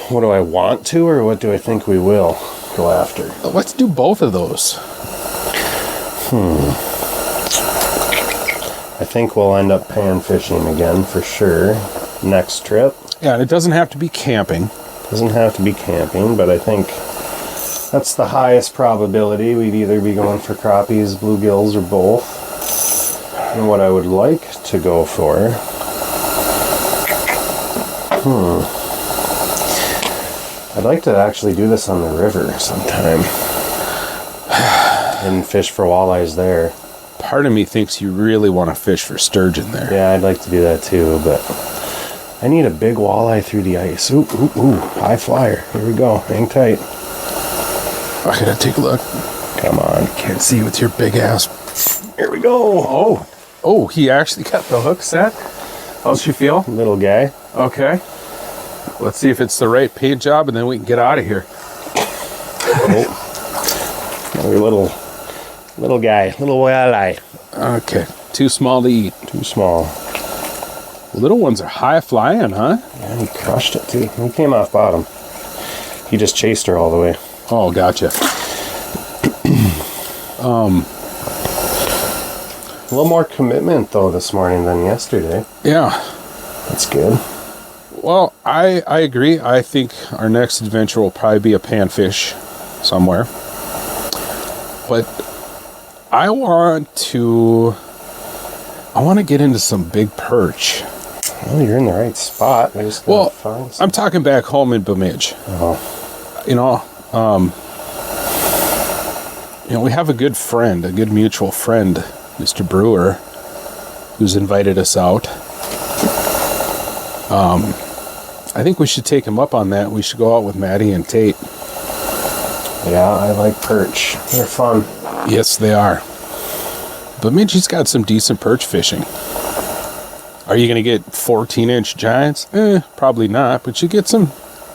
What do I want to, or what do I think we will go after? Let's do both of those. I think we'll end up pan fishing again for sure. Next trip. Yeah, and it doesn't have to be camping. Doesn't have to be camping, but I think that's the highest probability. We'd either be going for crappies, bluegills, or both. And what I would like to go for... I'd like to actually do this on the river sometime. And fish for walleyes there. Part of me thinks you really want to fish for sturgeon there. Yeah, I'd like to do that too, but I need a big walleye through the ice. Ooh, ooh, ooh, high flyer. Here we go. Hang tight. I gotta take a look. Come on. Can't see with your big ass. Here we go. Oh, he actually got the hook set. How's she feel? Little guy. Okay. Let's see if it's the right paint job, and then we can get out of here. Oh. Another little Little guy, little walleye. Okay, too small to eat. Too small. Little ones are high flying, huh? Yeah, he crushed it too. He came off bottom. He just chased her all the way. Oh, gotcha. A little more commitment though this morning than yesterday. Yeah. That's good. Well, I agree. I think our next adventure will probably be a panfish somewhere. But I want to get into some big perch. Well, you're in the right spot. I just Well, find some. I'm talking back home in Bemidji. Oh, We have a good friend, a good mutual friend, Mr. Brewer, who's invited us out. I think we should take him up on that. We should go out with Maddie and Tate. yeah, I like perch. They're fun. Yes, they are. Bemidji's got some decent perch fishing. Are you going to get 14-inch giants? Probably not, but you get some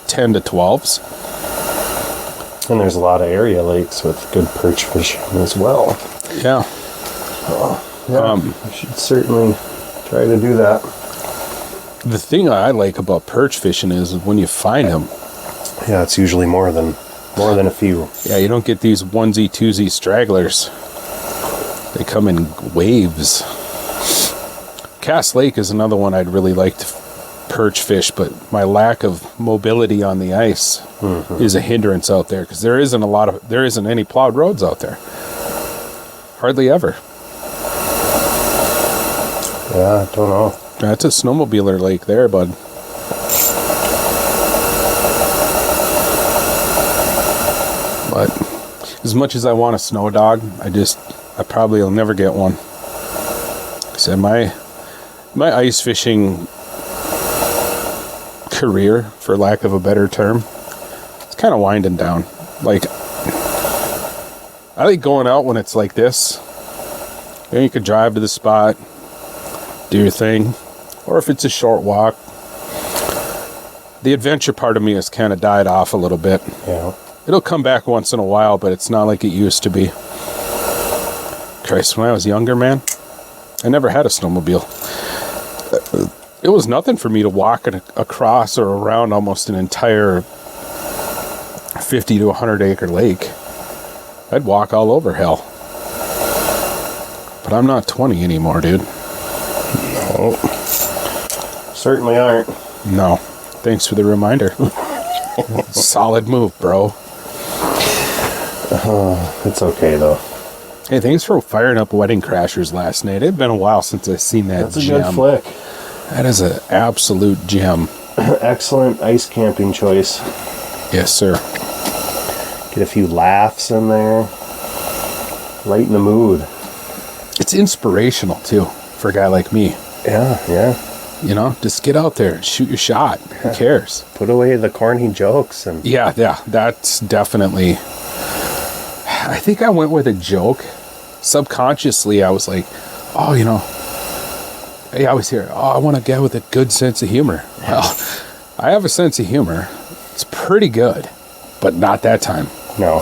10 to 12s. And there's a lot of area lakes with good perch fishing as well. Yeah. Yeah, I should certainly try to do that. The thing I like about perch fishing is when you find them. Yeah, it's usually more than a few. Yeah, you don't get these onesie, twosie stragglers. They come in waves. Cass Lake is another one I'd really like to perch fish, but my lack of mobility on the ice is a hindrance out there because there isn't any plowed roads out there. Hardly ever. Yeah, I don't know. That's a snowmobiler lake there, bud. But as much as I want a snow dog, I probably will never get one. So my ice fishing career, for lack of a better term, it's kind of winding down. Like, I like going out when it's like this. Then you could drive to the spot, do your thing, or if it's a short walk. The adventure part of me has kind of died off a little bit. Yeah. It'll come back once in a while, but it's not like it used to be. Christ, when I was younger, man, I never had a snowmobile. It was nothing for me to walk across or around almost an entire 50 to 100 acre lake. I'd walk all over hell. But I'm not 20 anymore, dude. No. Certainly aren't. No. Thanks for the reminder. Solid move, bro. It's okay, though. Hey, thanks for firing up Wedding Crashers last night. It's been a while since I've seen that That's gem. a good flick. That is an absolute gem. Excellent ice camping choice. Yes, sir. Get a few laughs in there. Lighten the mood. It's inspirational, too, for a guy like me. Yeah. You know, just get out there and shoot your shot. Who cares? Put away the corny jokes and Yeah, that's definitely... I think I went with a joke. Subconsciously, I was like, oh, I always hear, I want a guy with a good sense of humor. Well, I have a sense of humor. It's pretty good, but not that time. No,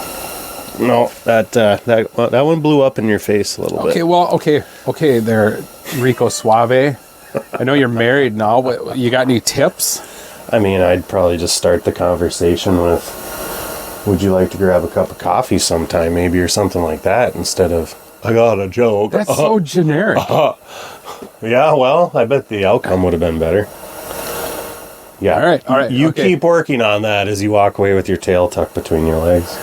that one blew up in your face a little bit. Okay, there, Rico Suave. I know you're married now, but you got any tips? I mean, I'd probably just start the conversation with, would you like to grab a cup of coffee sometime, maybe, or something like that, instead of, I got a joke. That's so generic. Yeah, well, I bet the outcome would have been better. Yeah. All right. You okay. keep working on that as you walk away with your tail tucked between your legs.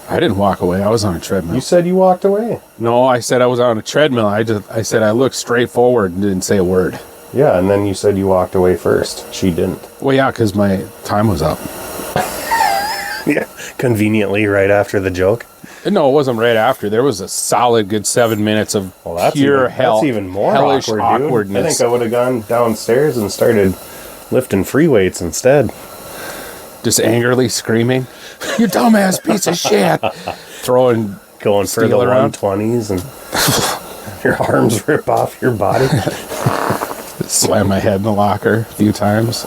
I didn't walk away. I was on a treadmill. You said you walked away. No, I said I was on a treadmill. I said I looked straight forward and didn't say a word. Yeah, and then you said you walked away first. She didn't. Well, yeah, because my time was up. Yeah, conveniently right after the joke. No, it wasn't right after. There was a solid good 7 minutes of pure hell. That's even more hellish awkward, dude. awkwardness. I think I would have gone downstairs and started lifting free weights instead. Just angrily screaming, "You dumbass piece of shit!" Going for the around. 120s and your arms rip off your body. Slam my head in the locker a few times.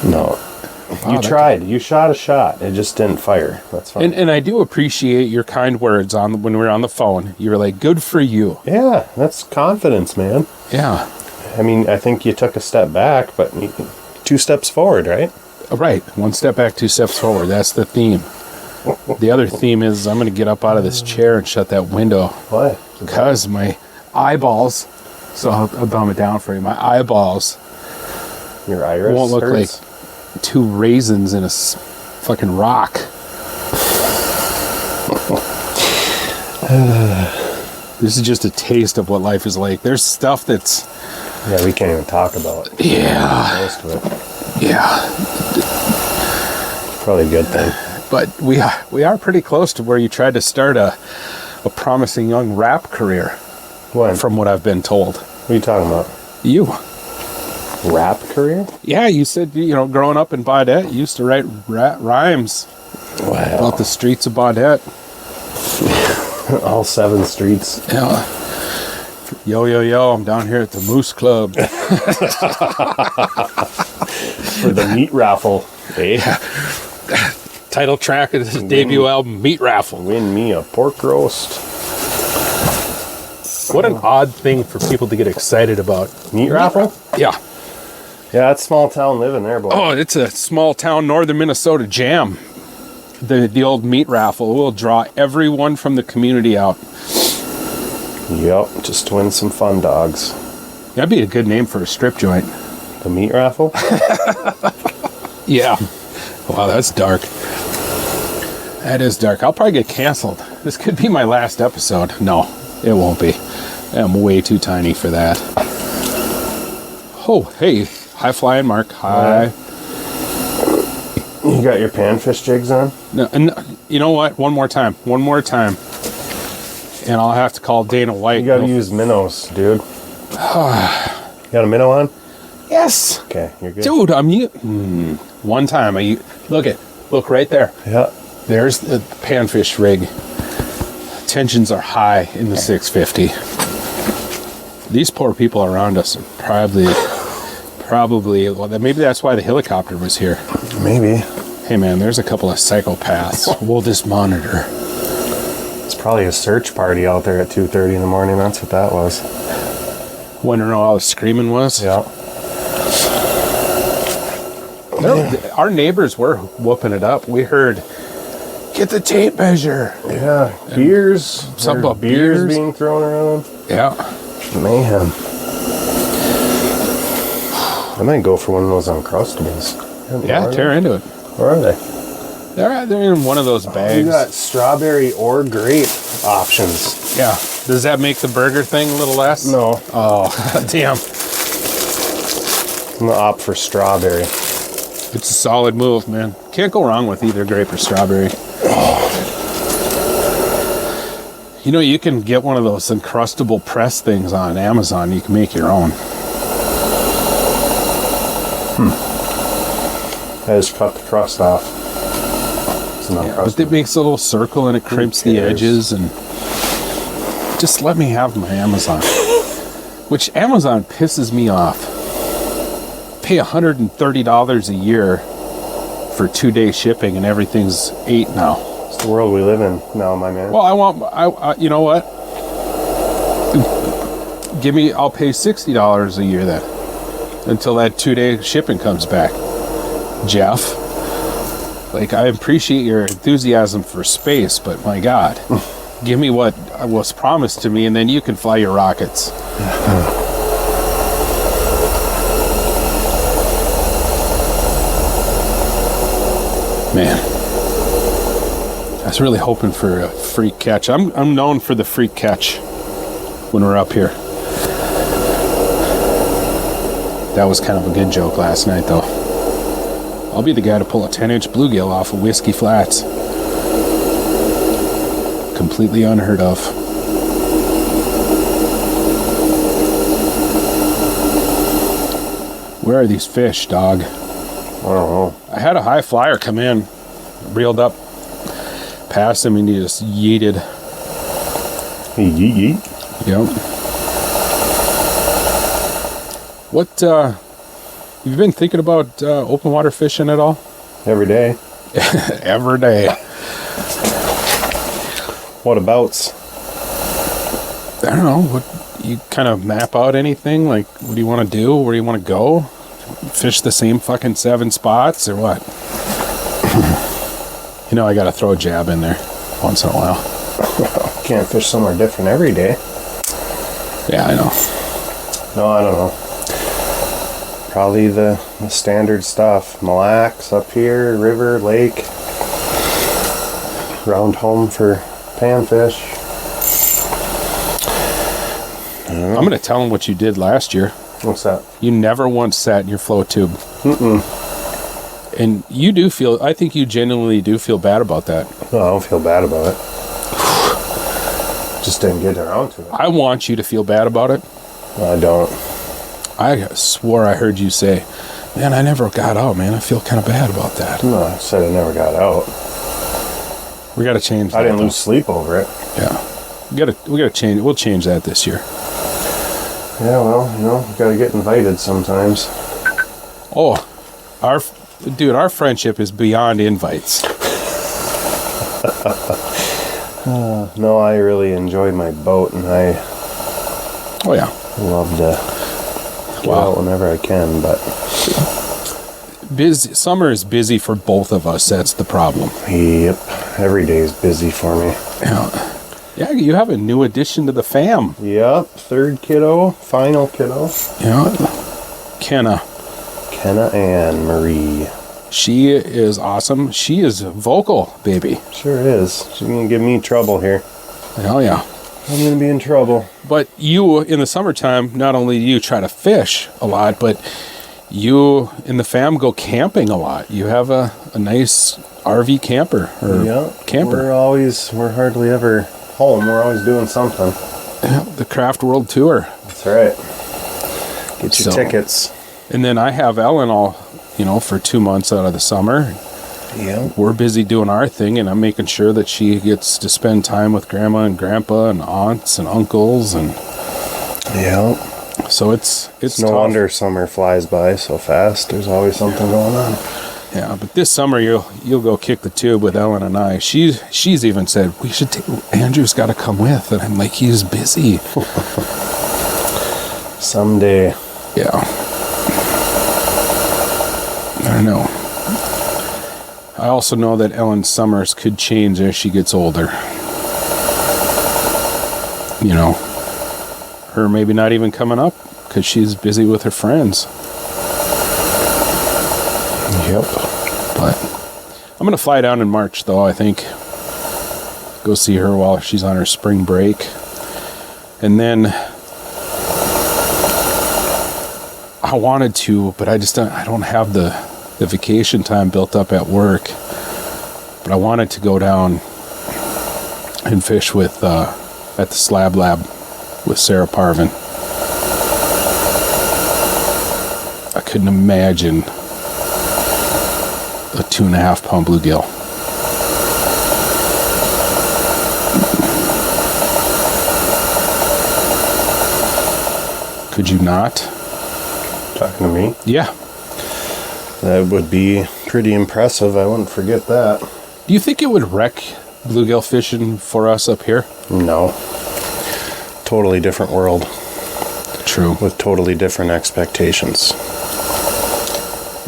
No. You tried. You shot a shot. It just didn't fire. That's fine. And I do appreciate your kind words when we were on the phone. You were like, good for you. Yeah, that's confidence, man. Yeah. I mean, I think you took a step back, but 2 steps forward, right? Right. 1 step back, 2 steps forward. That's the theme. The other theme is I'm going to get up out of this chair and shut that window. Why? Because my eyeballs, so I'll dumb it down for you. My eyeballs Your iris won't look hurts? like 2 raisins in a fucking rock. This is just a taste of what life is like. There's stuff that's... Yeah, we can't even talk about it. Yeah. Most of it. Yeah. Probably a good thing. But we are pretty close to where you tried to start a promising young rap career, When? from what I've been told. What are you talking about? You. Rap career? Yeah, you said, growing up in Baudette, you used to write rhymes about the streets of Baudette. All 7 streets. Yeah. Yo, yo, yo, I'm down here at the Moose Club. For the meat raffle. Eh? Title track of his debut album, Meat Raffle. Win me a pork roast. What an odd thing for people to get excited about. Meat raffle? Yeah. Yeah, that's small town living there, boy. Oh, it's a small town northern Minnesota jam. The old meat raffle will draw everyone from the community out. Yep, just win some fun dogs. That'd be a good name for a strip joint. The meat raffle? Yeah. Wow, that's dark. That is dark. I'll probably get canceled. This could be my last episode. No, it won't be. I'm way too tiny for that. Oh, hey. High flying Mark. Hi. You got your panfish jigs on? No, you know what? One more time. And I'll have to call Dana White. You gotta use minnows, dude. You got a minnow on? Yes. Okay, you're good. Dude, one time look right there. Yeah. There's the panfish rig. Tensions are high in the 650. These poor people around us are probably, well, maybe that's why the helicopter was here. Maybe. Hey man, there's a couple of psychopaths. We'll just monitor. It's probably a search party out there at 2:30 in the morning. That's what that was. Wondering what all the screaming was? Yeah. Our neighbors were whooping it up. We heard, get the tape measure. Yeah. Beers. Something about beers beers being thrown around. Yeah. Mayhem. I might go for one of those Uncrustables. Yeah, tear into it. Where are they? They're in one of those bags. You got strawberry or grape options. Yeah. Does that make the burger thing a little less? No. Oh, damn. I'm gonna opt for strawberry. It's a solid move, man. Can't go wrong with either grape or strawberry. You can get one of those Uncrustable press things on Amazon. You can make your own. I just cut the crust off. It's not But it makes a little circle and it crimps the edges, and just let me have my Amazon. Which Amazon pisses me off. Pay $130 a year for 2-day shipping and everyth's $8 now. It's the world we live in now, my man. Well, you know what? I'll pay $60 a year then, until that 2-day shipping comes back. Jeff, I appreciate your enthusiasm for space, but my God, give me what was promised to me, and then you can fly your rockets. Man, I was really hoping for a free catch. I'm known for the free catch when we're up here. That was kind of a good joke last night, though. I'll be the guy to pull a 10-inch bluegill off of Whiskey Flats. Completely unheard of. Where are these fish, dog? I don't know. I had a high flyer come in, reeled up past him, and he just yeeted. Yeet. Yep. What, have you been thinking about open water fishing at all? Every day. Every day. What abouts? I don't know. What you kind of map out anything? Like, what do you want to do? Where do you want to go? Fish the same fucking 7 spots or what? You know, I got to throw a jab in there once in a while. Can't fish somewhere different every day. Yeah, I know. No, I don't know. Probably the standard stuff. Mille Lacs up here, river, lake. Round home for panfish. I'm going to tell them what you did last year. What's that? You never once sat in your float tube. And you do feel, I think you genuinely do feel bad about that. No, I don't feel bad about it. Just didn't get around to it. I want you to feel bad about it. No, I don't. I swore I heard you say, man, I never got out, man. I feel kind of bad about that. No, I said I never got out. We got to change that. I didn't lose sleep over it. Yeah. We got to change. We'll change that this year. Yeah, well, you know, got to get invited sometimes. Oh, our friendship is beyond invites. No, I really enjoy my boat, and I love to get out whenever I can, but summer is busy for both of us. That's the problem. yep, every day is busy for me. Yeah, you have a new addition to the fam. Yep, third kiddo, final kiddo. Yeah, Kenna Ann Marie. She is awesome. She is vocal, baby. Sure is. She's gonna give me trouble here. Hell yeah. I'm gonna be in trouble. But you, in the summertime, not only do you try to fish a lot, but you in the fam go camping a lot. You have a nice RV camper or camper. We're hardly ever home. We're always doing something. Yeah, the Craft World Tour. That's right. Get your tickets. And then I have Ellen all, for 2 months out of the summer. Yeah. We're busy doing our thing, and I'm making sure that she gets to spend time with grandma and grandpa and aunts and uncles, and so it's no tough. wonder summer flies by so fast. There's always something going on. Yeah, but this summer you'll go kick the tube with Ellen and I. She's even said we should Andrew's got to come with, and I'm like, he's busy. Someday. Yeah. I don't know. I also know that Ellen's summers could change as she gets older. Her maybe not even coming up because she's busy with her friends. Yep. But I'm going to fly down in March, though, I think. Go see her while she's on her spring break. And then I wanted to, but I don't have the vacation time built up at work. But I wanted to go down and fish with at the Slab Lab with Sarah Parvin. I couldn't imagine a 2.5 pound bluegill. Could you not? Talking to me? Yeah. That would be pretty impressive. I wouldn't forget that. Do you think it would wreck bluegill fishing for us up here? No. Totally different world. True. With totally different expectations.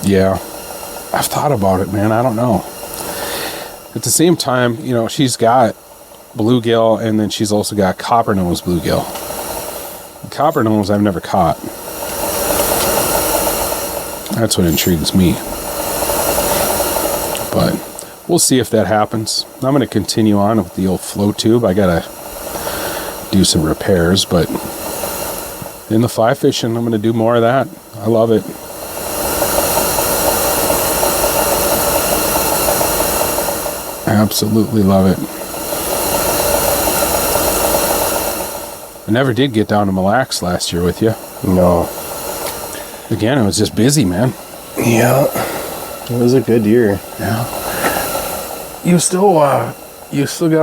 Yeah. I've thought about it, man. I don't know. At the same time, she's got bluegill, and then she's also got coppernose bluegill. Coppernose I've never caught. That's what intrigues me. But we'll see if that happens. I'm going to continue on with the old float tube. I got to do some repairs, but in the fly fishing, I'm going to do more of that. I love it. I absolutely love it. I never did get down to Mille Lacs last year with you. No. Again, I was just busy, man. Yeah. It was a good year. Yeah. You still got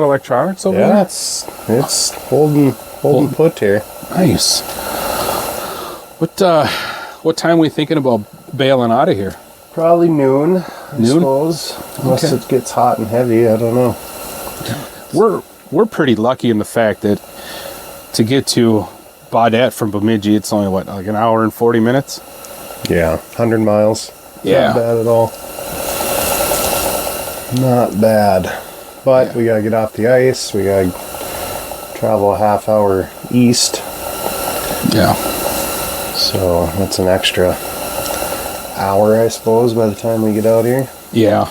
electronics over there? Yeah, it's holding put here. Nice. What time are we thinking about bailing out of here? Probably noon, I suppose. Unless it gets hot and heavy, I don't know. We're pretty lucky in the fact that to get to Baudette from Bemidji, it's only, what, like an hour and 40 minutes? Yeah, 100 miles. Yeah. Not bad at all. Not bad. But we got to get off the ice. We got to travel a half hour east. Yeah. So that's an extra hour, I suppose, by the time we get out here. Yeah.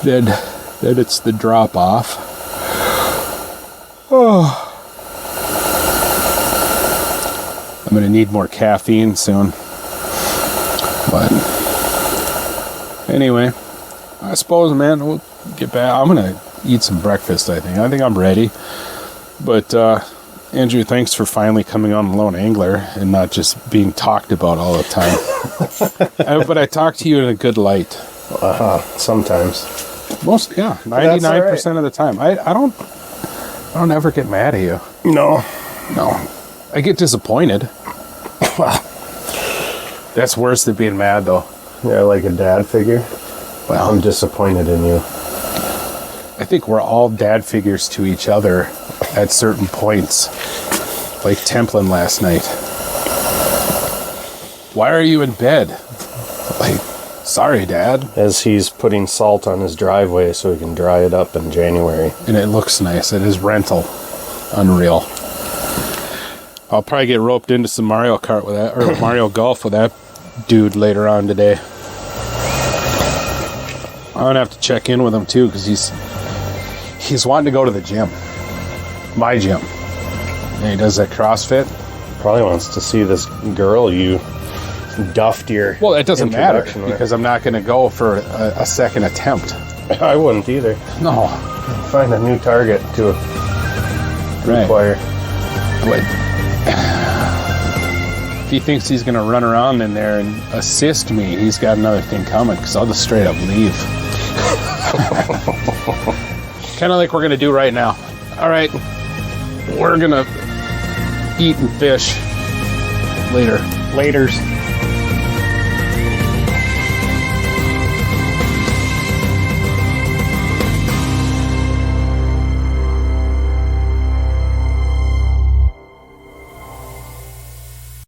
Then it's the drop off. Oh. I'm going to need more caffeine soon. But anyway, I suppose, man, we'll get back. I'm going to eat some breakfast, I think. I think I'm ready. But, Andrew, thanks for finally coming on Lone Angler and not just being talked about all the time. But I talk to you in a good light. Sometimes. 99% of the time. I don't ever get mad at you. No. I get disappointed. Well, that's worse than being mad, though. Yeah, like a dad figure. Well, I'm disappointed in you. I think we're all dad figures to each other at certain points. Like Templin last night. Why are you in bed? Like, sorry, Dad. As he's putting salt on his driveway so he can dry it up in January. And it looks nice. It is rental. Unreal. I'll probably get roped into some Mario Kart with that, or Mario Golf with that dude later on today. I'm gonna have to check in with him too, because he's wanting to go to the gym. My gym. And he does that CrossFit. Probably wants to see this girl you duffed your Well, it doesn't matter, introduction with. because I'm not going to go for a second attempt. I wouldn't either. No. Find a new target to acquire. Wait. If he thinks he's going to run around in there and assist me, he's got another thing coming, because I'll just straight up leave. Kind of like we're going to do right now. All right. We're going to eat and fish later. Laters.